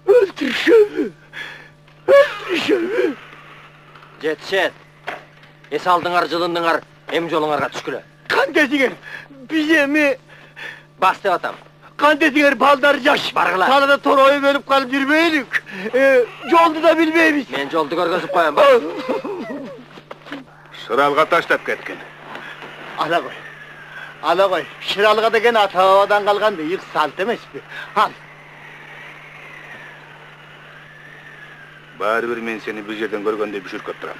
Öldürüşümü! Öldürüşümü! Жетшет. Эс алдыңар жылындыңар, эм жолуңарга түшкүлө. Kan desinger, bize mi? Бас деп атам. Kan desinger balдар yaş. Bargıla. Talada toroyu bölüp kalıp yürümeylik. Yoldu da bilmeymiş. Мен жолду көргөзүп коем, ба. Шыралға таштап кеткен. Ala koy. Ala koy. Şıralga degen ata havadan kalgan da yık salt emes mi? Al. Баары-бир мен сени бул жерден көргөндө бүшүркөп турам.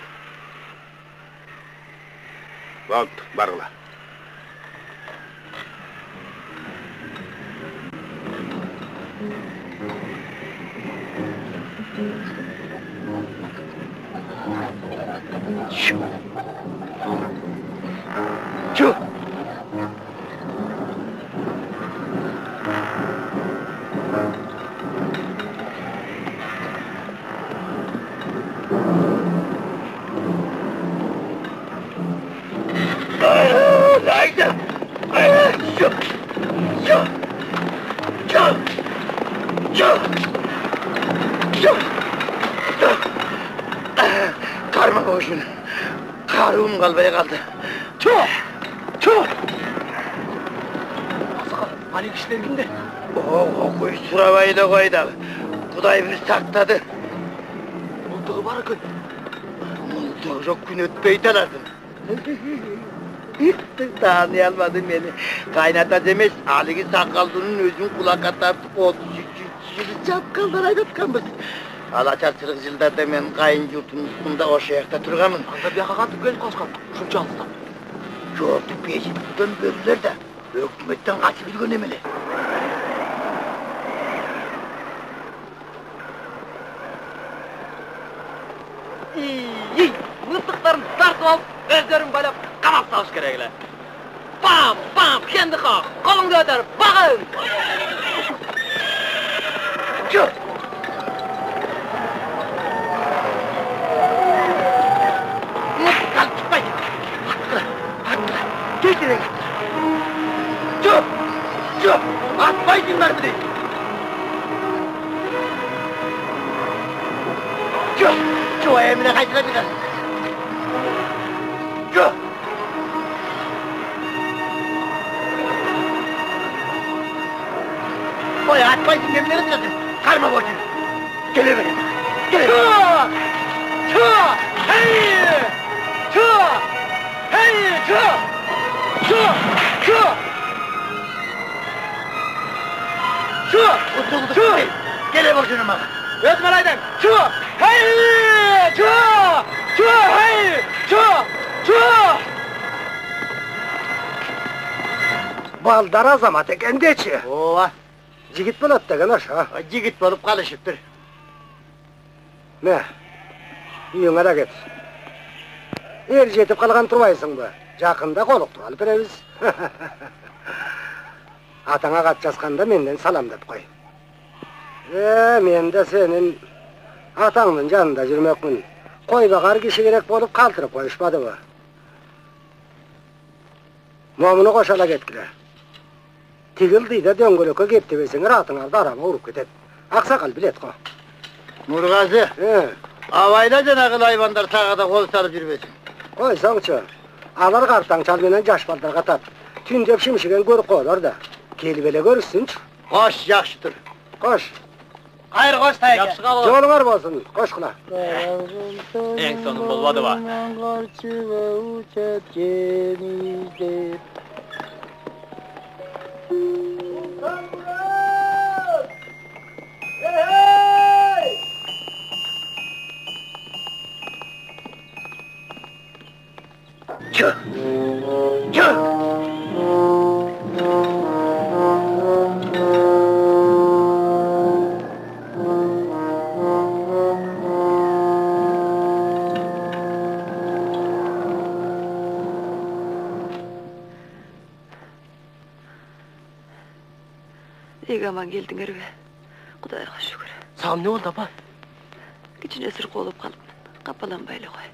Болду, баргыла. Şu. Haydi. Şu. Şu. Şu. Şu. Şu. Karma koşun. Darığım kalbaya kaldı. Çok! Ali kişiler kimde? Koy surabayı da koy da. Kuday bir sakladı. Mulduğu var gün. Mulduğu yok gün ötmeyi taladın. Tanıyalmadın beni. Kaynata demez, Ali'yi sakaldığının özün kulak atartıp oldu. Çapkaldan aydatkanmız. Alaçatçılık yıllarda ben kayın yurtunun üstünde o şehirde turgamın. Anda bir yaka katıp gelip kalsam. Şunca altıda. Gördük peşinden bölüler de. Hükümetten kaçıp bir önemeli. İyi. Mıstıklarını tartıp al. Gözlerim böyle kanat savaş gerekli. Bam bam kendi kalk. Kolunu öder. Bakın. Çık! Kalk çıkmayın. Atla. Getirin. Çık! Atmayın mermini. Çık! Şu emine kaçırabilir. Çık! Oy atmayın gemleri tutun. Karma borcunu. Gele verin. Gele verin. Hey! Gele borcunu bana. Özmen Aydın! Baldar azamat ekendeçi. Ova! Jigit bulup degen aşağı. Jigit bolup kalışıptır. Ne? Uyuңa da get. Er jetip kalgan turbaysın bu. Jakında koluktu alıp beremiz. Atana kat жазганда menden salamdap koy. Men de senin atаңдын жанында жүрмөкмүn. Koy bakar kişi gerek bolup kaldırıp koyuşmadı bu. Momunu koşala getkile. Tigildi de döngölökö kepti besene ratın aldı araba urup ketet. Aksakal bilet ko. Nurgazi, avayla janagı hayvanlar sağada kol sarıp жүрбөсүn. Koysaңçı. Alır karttan çal menen jaş balдар katap. Tündep şimşigen görüp koylar da. Kelip ele görürsünç. Koş, yaxşıdır. Koş. Hayır koş tayke. Yapışık alalım. Joluңar bolsun. Koş kula. En sonun bolmadı va. Çık. İyi aman geldiңер be. Kudayga şükür. Sağım ne oldu apa? Kichine sırk olup kalıp kapalanbaylı koy.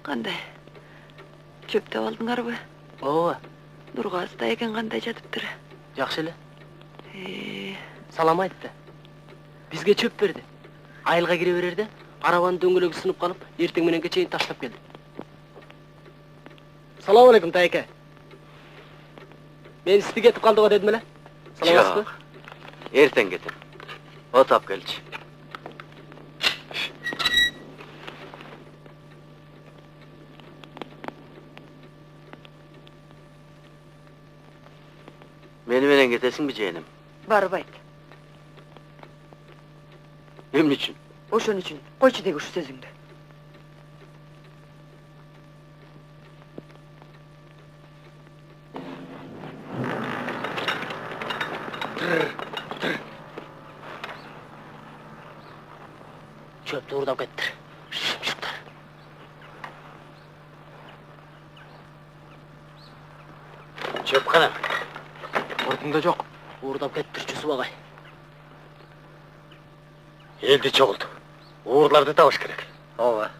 Kanday? Çöpte aldыңар be? Oo, Nurgazı da eken kanday jatıptır. yaxşı ele. Salam aytты. Bizge çöp verdi. Ayılga gire bererdi. Arabanın döngölögü sınıp kalıp, erteң menenke çeyin taşlap geldi. Salamu aleykum tayke. Men sizi getip kaldığa dedim ele. Salamsızbı? Erten getir. O tap gelç. Meni menen getesin bir ceğenim. Barıp ayt. Hem için? Oşun için. Koyçu degi şu sözüngdü. Çöpte uğurdap gettir. Şımşıktır. Çöp kana. Ordunda yok. Uğurdap gettir çüsü bagay. Eldi çok oldu. Uğurlarda tavuş gerek. Ova.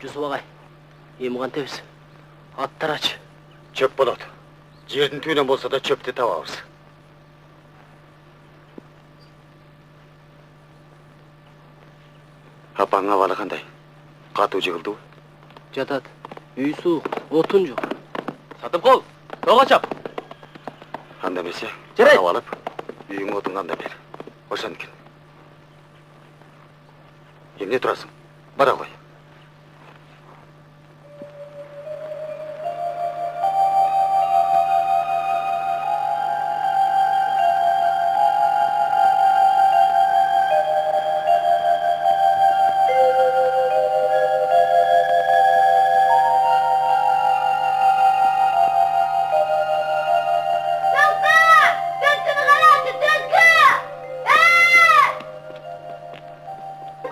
Çüsü bagay. Yemugan tebis. Attar aç. Çöp boladı. Жердің түйінен болса да çöpte табабыз. Апаңа балы қандай? Katı jığıldı. Жатат. Үй суық, отун жоқ. Сатып қол, тоға чап. Анда берсе, Жарайды. тағап алып, үйің отынғанда бер. Ошан екен. Емне тұрасың? Бара ғой.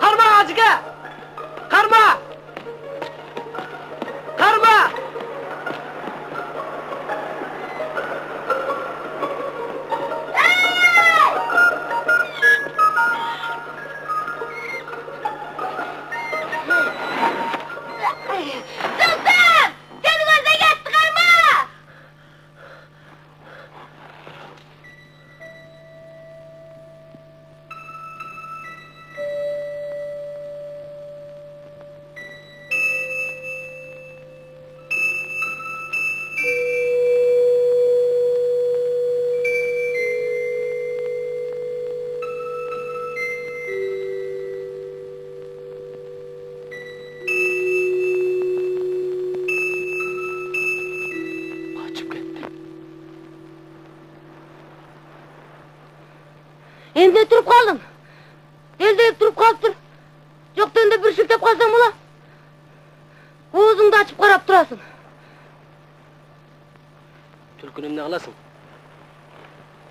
Қарма, ажыға! Қарма! Қарма! Sultan! Seni gözle geçti karma! Kaçıp gitti. Endi turib qoldim. Eldirib turib qolibdir. Жоқтан да bir шілтеп қалсам бола. Оғызыңды ашып қарап тұрасың. Түлкін емне қыласың?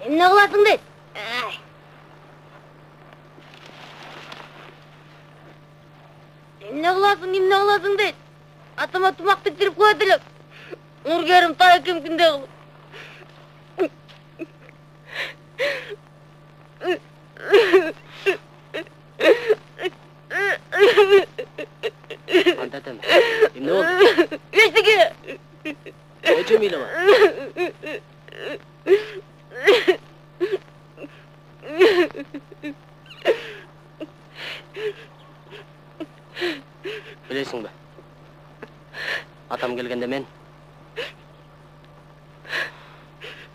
Emne қыласың дейді. Emne қыласың дейді. Атыма тұмақ тіктіріп қойдылып. Нұргерім тай кім күнде қылып. Антатем, емне болды? Ештеге. Ой, Жемилова. Білесің бе? Атам келгенде мен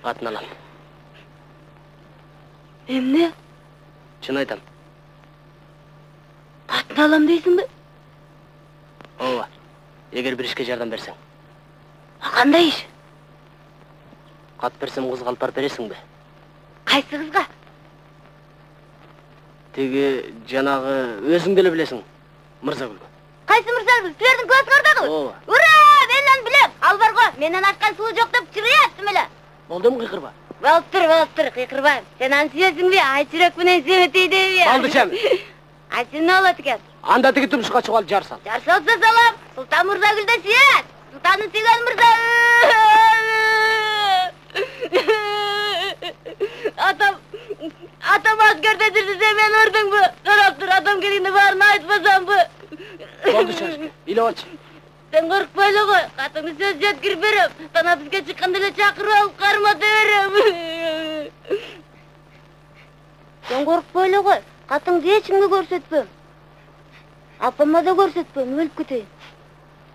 атын алам. Emne? Шын айтам. Атын алам дейсің бе? Ооба. Егер бір ішке жардам берсең. Қандай іш? Қат берсем қызға алып барып бересің бе? Қайсы қызға? Теге жанағы өзің деле білесің. Мырзагүлгө. Қайсы Мырзагүл? Сілердің класс қырдады ғой? Ооба. Ура! Менен білем. Ал бар ғой. Менен ашқан суы жоқ деп чырыясың меле. Болдым қиқырба. Болып тұр, қиқырбайым. Сен аны сүйесің бе? Ай жүрекпенен сүйметей бе? Алды шәм. Ай сен не болады екен? Анда теге тұрмышқа шығып жар сал. Жар салса салам. Сұлтан Мырзагүлді сүйет. Сұлтанын сүйген Мырза. Атам аскерде жүрсе мен ұрдың бі? Қарап тұр, атам келгенде барын айтпасам бі? Болды шашке. Иловач. Sen korkmayla koy. Katını söz yetkir berem. Sana bizge çıkan dile çakır alıp karmata verem. Sen korkmayla koy. Katın diye hiçbir görsetmem. Apama da görsetmem. Ölüp gideyim.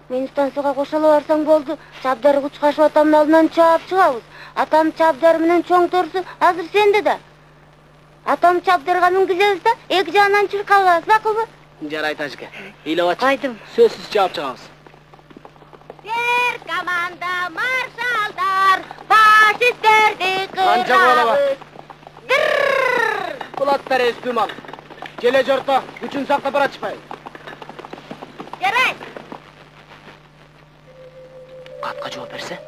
Men stansiyaga koşalı varsan boldu. Çabdarı uçkaşı atamın aldından çap çıgabız. Atam çabdarı menen çoğ torsu. Hazır sende de. Atam çabdarıga mingizebиз da iki jandan çırkalabız. Bakıl bu. Жарайды ажыке. Иловач. Qaydım. Сөзсіз жауап шығамыз. Bir komanda marşallar, faşistlerdi Qancha bo'laba? kırabız. Gırrrr! Бұл аттар есту мал. Келе жорта, күчін сақтап бара çıkmayın. Жарайды. Қатқа жауап берсе?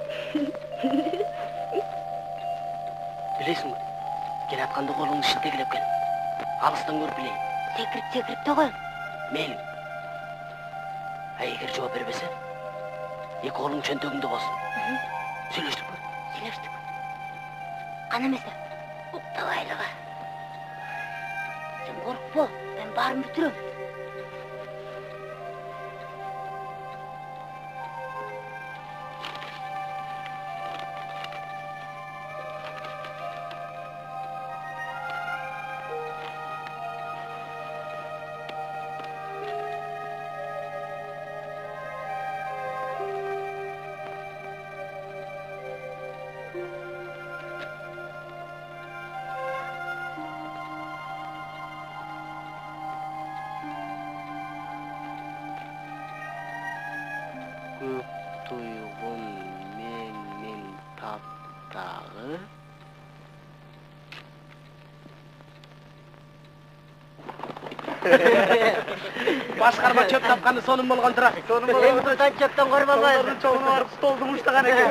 Білесің бе? Келе атқанда қолыңды шілтегілеп кел. Алыстан көріп білейін. Секіріп те қойым. Мейлі. Егер жауап бербесе, екі қолың чөнтегіңде болсын. Сөйлештік бе? Сөйлештік. Қана емесі? Давайлығы. Sen korkma, ben barımı bitiririm. Көк туйғын мен таптағы. Башқарма чөп тапқаны соным болған тұра. Соның болған чөптен көріп албайсың. Çoğunu барып столдың ұштаған екен.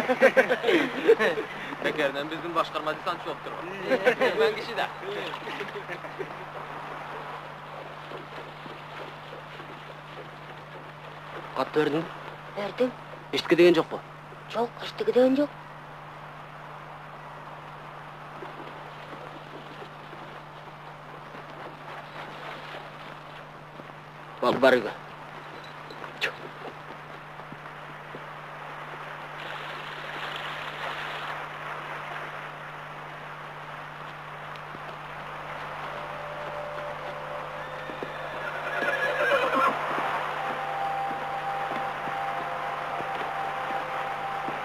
Tekerden bizim başkarma disan çoktur. Ben kişi de. Қатты өрдің? Бердим. Ештікі деген жоқ бұл? Жоқ, ештігі деген жоқ. Бал бар үйге.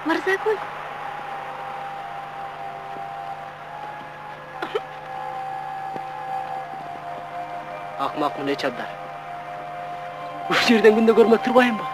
Мырзагүл. Ақмақ мұне чаддар. Үш жерден күнде көрмек тұрбайын ба?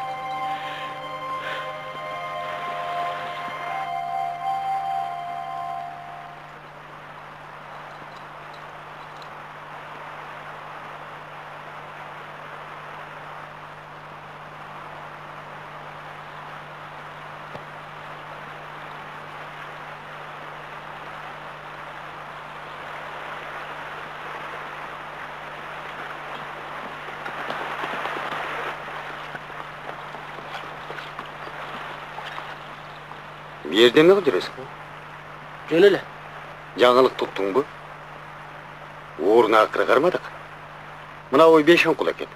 Bir yerden mi gidiyorsun? Жөнеле. Жаңылық тұттың bu? Uğruna akırı kırmadık. Mına oy 5-10 kul eket.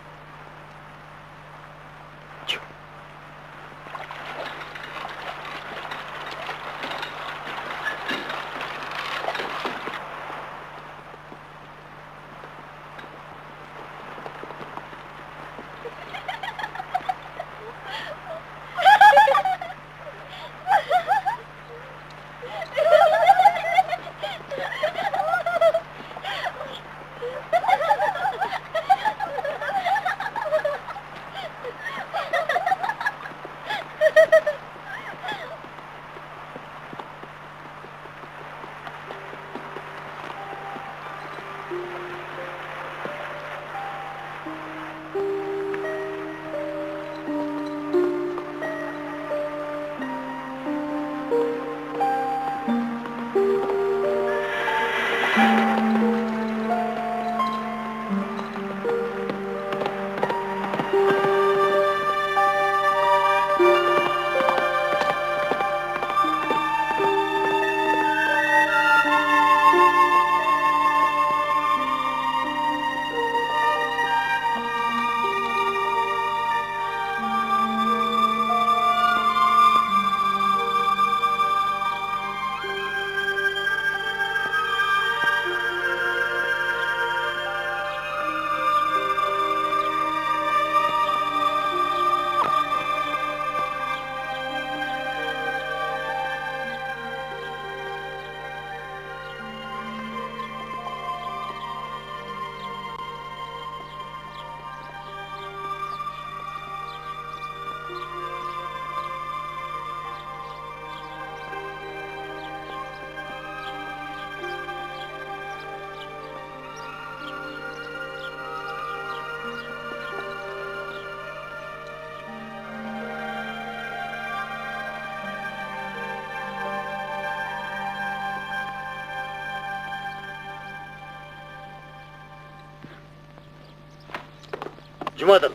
Jumadıl.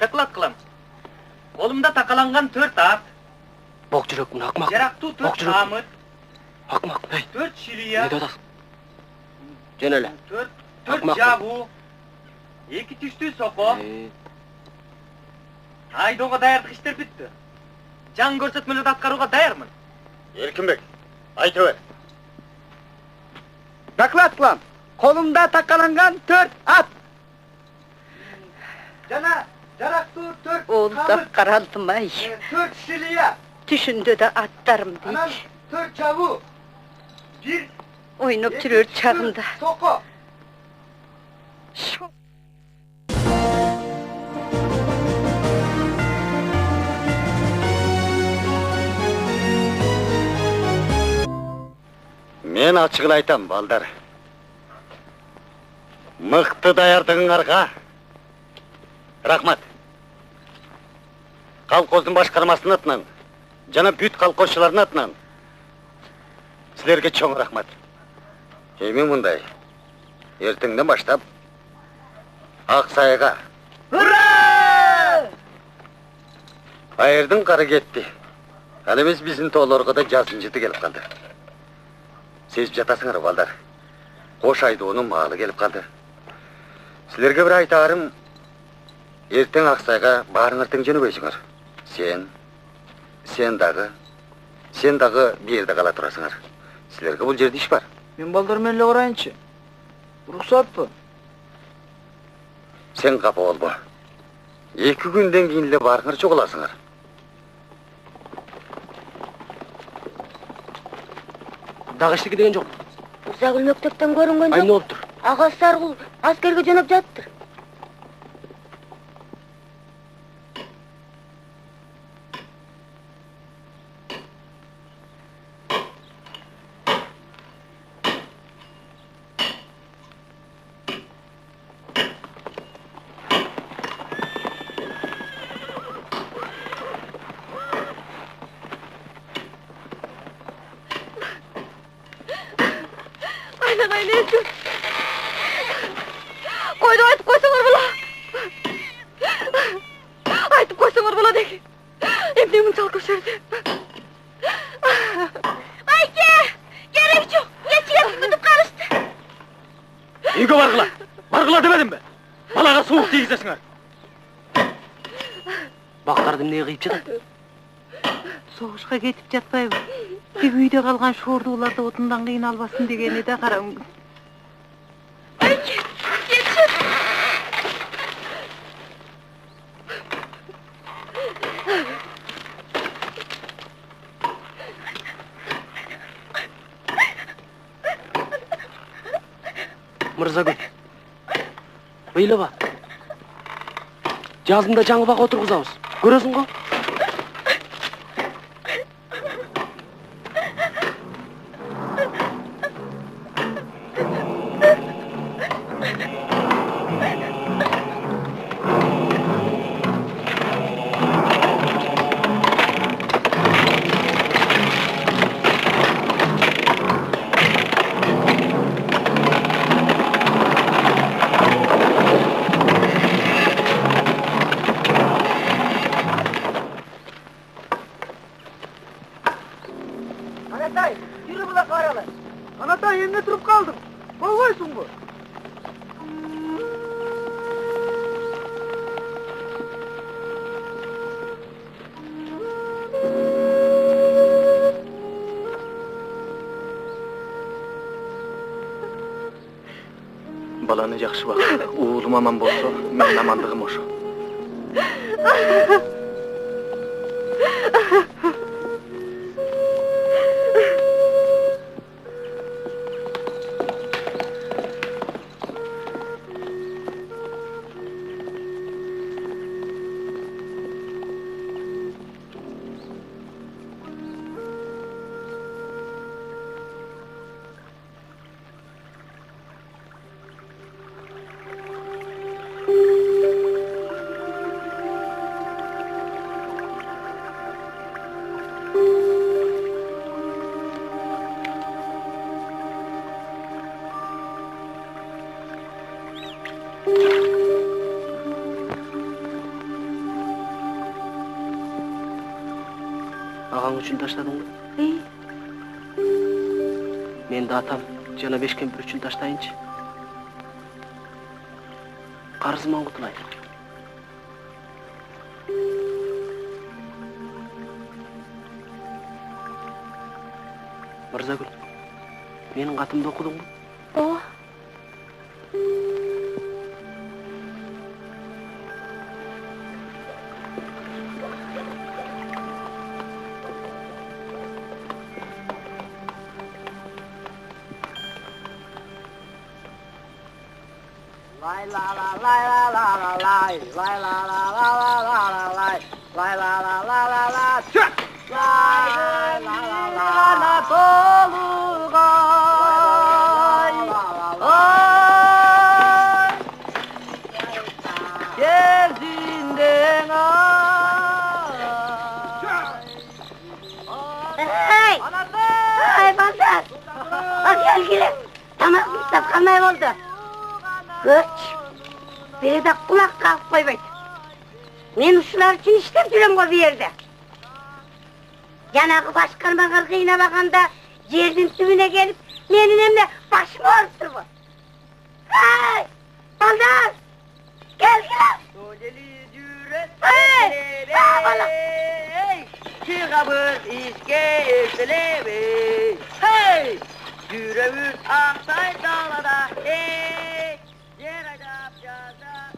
Tıklat kılım. Kolumda takalangan 4 at. Bok жүрекпін, ақмақ. Жарақту 4 tamıt. Ақмақ, ей. 4 şiliya. Не дадасың? Жөнеле. 4 jabu. 2 tüstü sopo. Aydoğa dayardық işler bitti. Can көрсетмелерді атқаруға даярмын. Erkinbek, aytıver. Доклад кылам. Kolumda takalangan 4 at. Jana жарақту 4 Oğulda qaraldım ay. 4 şiliya. Düşündü de atlarım Anam deyip. 4 çabuk. 1 Oynop жүрөр чагында. Soqo. Men açıgın aytam, balдар. Мыкты даярдыгыңарга рахмат. Колхоздун башкармасынын атынан жана бүт колхозчулардын атынан силерге чоң рахмат. Эми мындай, эртеңден баштап Аксайга Ура! айырдын кары кетти. Ал эмес биздин тоолорго да жазын жыты келип калды. Сезип жатасыңар, балдар. Кош айдоонун маалы келип калды. Силерге bir айтаарым, эртең Аксайга баарыңар тең жөнөбөйсүңөр. Сен дагы бу жерде кала турасыңар. Силерге бул жерде иш бар. Мен балдар менен эле карайынчы. Уруксатпы? Сен капа болбо. 2 күндөн кийин эле баарыңар чогуласыңар. Дагы эчтеке деген жок. Мырзагүл мектептен көрүнгөн Ай эмне жок. болуптур? Ага Саргул аскерге жөнөп жаттыр. Koydu aytıp koysalar bula. Aytıp koysalar bula deki. Emne bunu çalkıp şerdi. Ayke! Gerek yok. Geçiye tutup karıştı. Үйгө баргыла дебедим бе? Балага суук тийгизесиңер. Бактарды эмне кыйып жатат? Soğuşqa ketip жатпайбы. Тек үйдө калган шордууларды отундан кыйналбасын дегени да караңгы. Ayke! Geçin! Мырзагүл. Ыйлаба. Жазында жаңы бак отургузабыз. Көрөсүң го? Anatay, yürü bula karalı. Anatay yerine durup kaldım. Kovaysun bu. Баланы жакшы бак. Уулум аман болсо, менин амандыгым ошо. Ағаң үшін таштадың ба? Мен де атам жана 5 кемпір үшін таштайыншы. Қарызыман құтылайын. Мырзагүл, менің қатымды оқыдың ба? О. Lay la la lay la la la lay lay la la la la la la lay lay la la la la la çök lay la la la la dolugay ay gezinden Hey! Hey Bandar! Bak gel gelin. Tamam Mustafa kalmay oldu. Göç. Biri de kulak kalk koymaydı. Men uşular için işlep жүрем bu yerde. Yanakı başkanıma kırgıyına bakanda yerдің tübüne gelip menin emde başımı örtür bu. Hey! Bandar! Gel gel! Hey! Sağ olun! Çıkabır işke eslebi hey yüreğimiz aksay dağlarda hey yer acap caza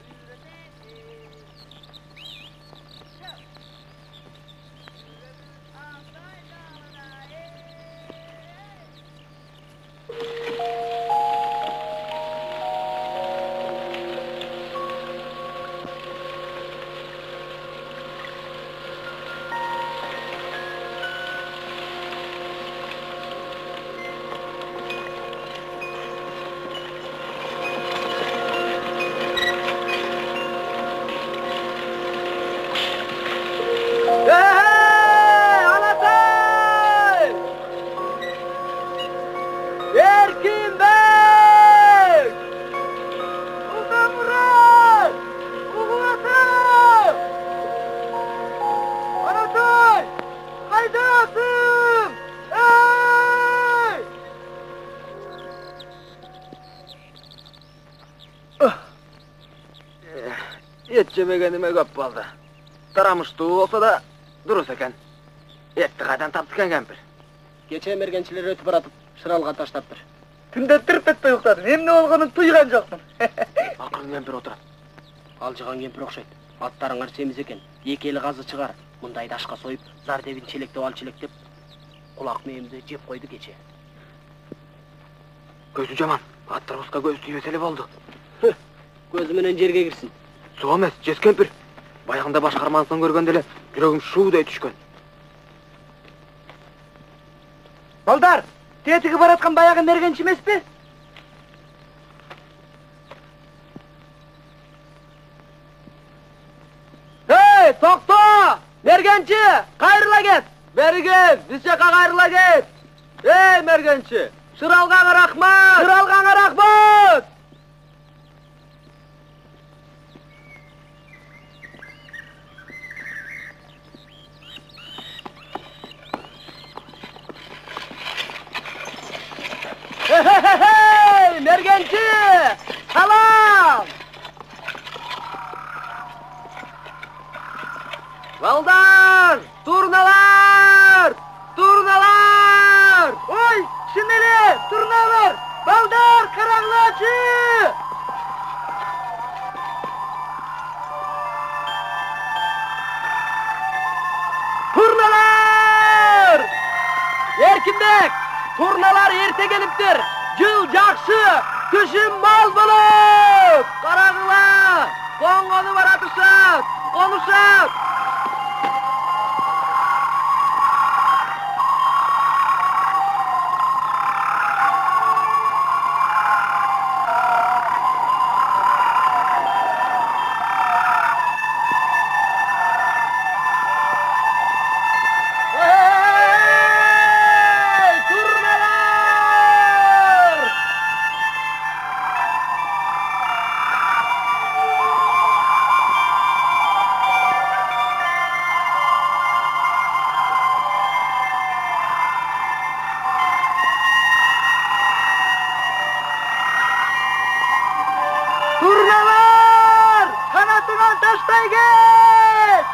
Et jemegenime köp boldu. Taramıştığı olsa da durus eken. Etти kaydan taptıkan kempir. Geçen mergençiler ötüp baratıp şıralga taştaptır. Tünde tırp etpe yuktadın, hem ne olganın tuygan joktun. Akırın kempir oturat. Alcıgan kempir okşayt. Atlarыңар semiz eken. Екі eli gazı çıgar. Mınday daşka soyup, zar devin çelektep al çelektep. Kulak meyimdi jep koydu geçe. Gözü jaman. Atlar uska göz tüymeseli boldu. Gözümünen jerge girsin. Su emes, jes kempir. Bayagında başkarmansan görgende ele yüregim şuuday düşkön. Baldar, tetigi baratkan bayağı mergençi emes mi? Hey, tokto! Mergençi, kayrıla git! Beri gel, dişeka kayrıla git! Hey mergençi, şıralgana rahmat! Şıralgana rahmat! Hey, mergençi! Salam! Valdar! Turnalar! Turnalar! Oy! Şimdili! Turnalar! Valdar! Karanglaçı! Turnalar! Erkindek! Turnalar erte geliptir! Jıl jakşı! Düşüm mal bulup! Karangla! Kongonu baratışat! Konuşat! Turnalar! Kanatına taştay git!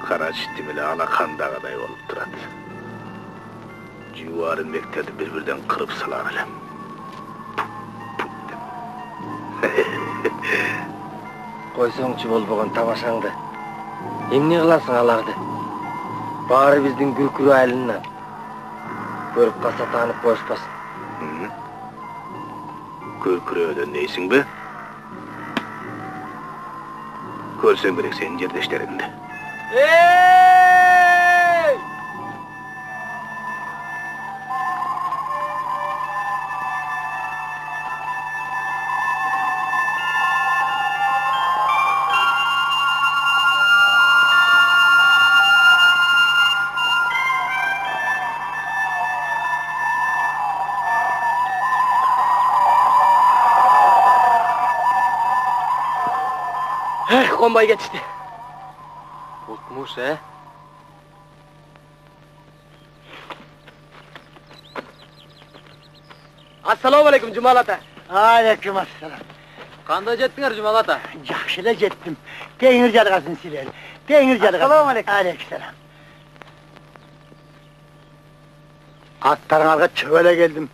Kara çittimili alakandağıday olup durat. Civarın mektebi birbirden kırıp salar alem. Koysoңчу болбогон тамашаңды. Эмне кыласың аларды? Баары биздин күркүрүү айылынан. Көрүп калса таанып коюшпасын. Көркүрөөдөн нейсиң бе? Көрсөң керек сенин жердештериңди. Konvoy geçti. Ukmuş he? Assalomu alaykum Jumal ata. Aleyküm assalam. Qanday jetdiңер Jumal ata? Yaxshila jetdim. Tengir jarğasın sizler. Tengir jarğasın. Assalomu alaykum. Aleykümselam. Atlarыңarga çöbele geldim.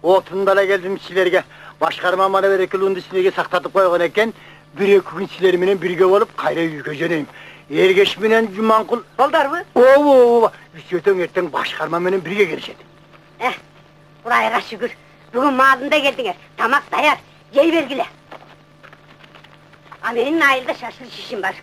Otundala geldim sizlerge. Başkarma bana berekilundu sizlerge saktatıp koygan eken. Bir-iki gün sizler menen birge olup kayra uyga jöneyim. Ergeç menen Jumankul Boldar mı? Oo, üstüten erten başkarma menen birge gelişedi. Buraya şükür. Bugün mağazında geldiler. Tamak dayar. Yey vergile. Benim Nail'de şaşırış işim var.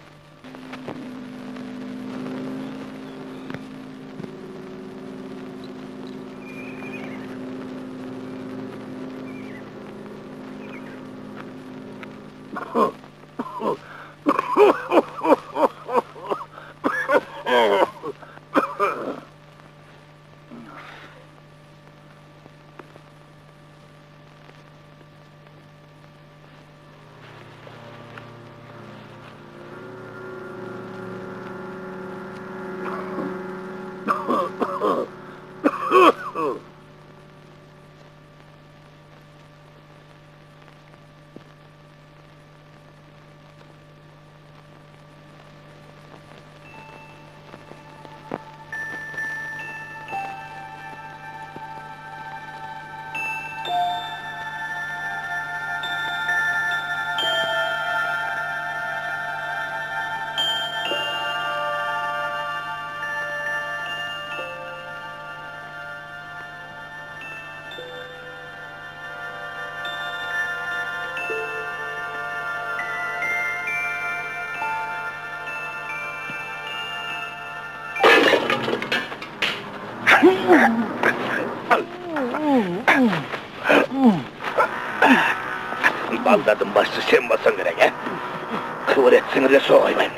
Baldadım başlı sen basan gerek he? Kıvır etsiniz de soğuymayın.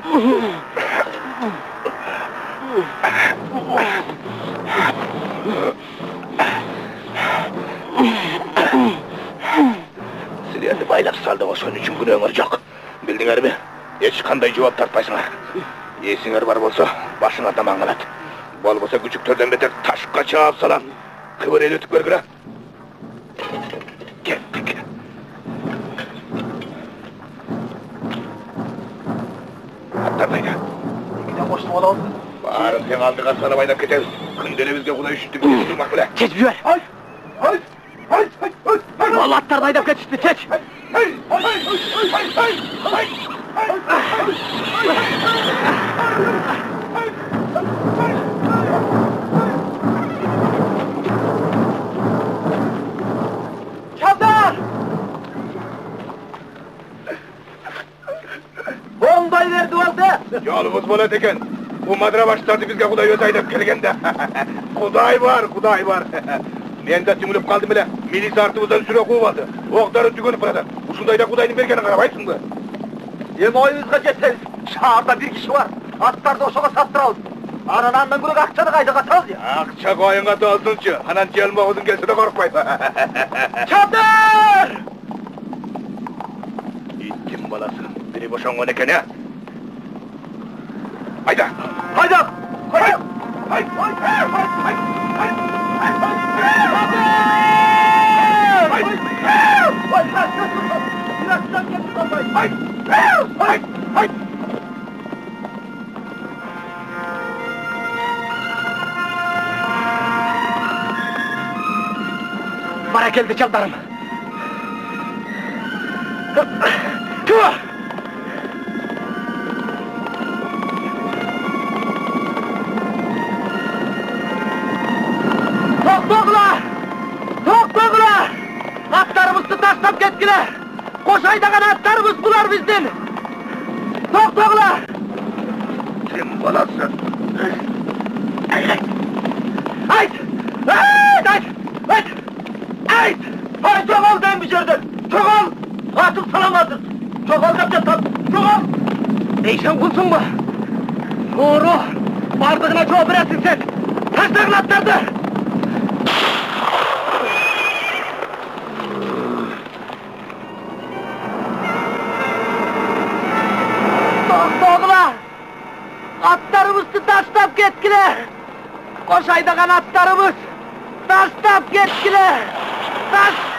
Sizlerdi baylap saldığınız onun için günahınız yok. Bildiğiniz mi? Hiç kanday cevap tartmayısınlar. Yesinger var bolsa başına tamam at. Bol bolsa küçüklerden beter taşka çağıp salan. Kıvır el ötük vergire. Kettik. Atlarlaydı. Bir de boşluğu olalım. Bağırın sen aldığa sana baylap keteriz. Kündelemizde kulay üşüttük bir durmak bile. Geç bir ver. Hay! Hay! Hay! Hay! Hay! Vallahi atlar baydap kaçıştı, geç. Hay! Hay! Hay! Hay! Hay! Hay! Çavdar! Bombay verdi orada. Yolumuz bolat eken. Bu madra başlardı bizge Kuday öz aydap kelgende. Kuday var. Men de tüngülüp kaldım bile. Milis artımızdan süre kuvaldı. Oğdarı tügünüp burada. Uşundayda Kuday'ın bergeni karabaysın mı? Hem oyunuzga geçseniz, şahırda bir kişi var. Atlar da oşağa sattıralım. Ananandan günü akçanı kayda katalım ya. Akça koyunga da olsunçu. Anan gelme oğuzun gelse de korkmayın. Çavdar! İttim balasın. Biri boşangon eken ya. Hayda! Hayda! Hayda! Barakeldi çaldarım. Tüh! Toktoğlar! Toktoğlar! Atlarımızı taşlap ketkiler! Koşaydagan atlarımız bular bizden! Toktoğlar! Kim balası? Ayt! Ayt! Ayt! Ayt! Ayt! Ay çok ol ben bir yerden! Çok ol! Atım salamazsın! Çok ol kapça tam! Çok ol! Değişen kulsun bu! Doğru! Bardığına çok biresin sen! Taşlarla atlardı! Doğrular! Atlarımızı taşlap ketkiler! Koşaydagan atlarımız! Taşlap ketkiler! Taşlap!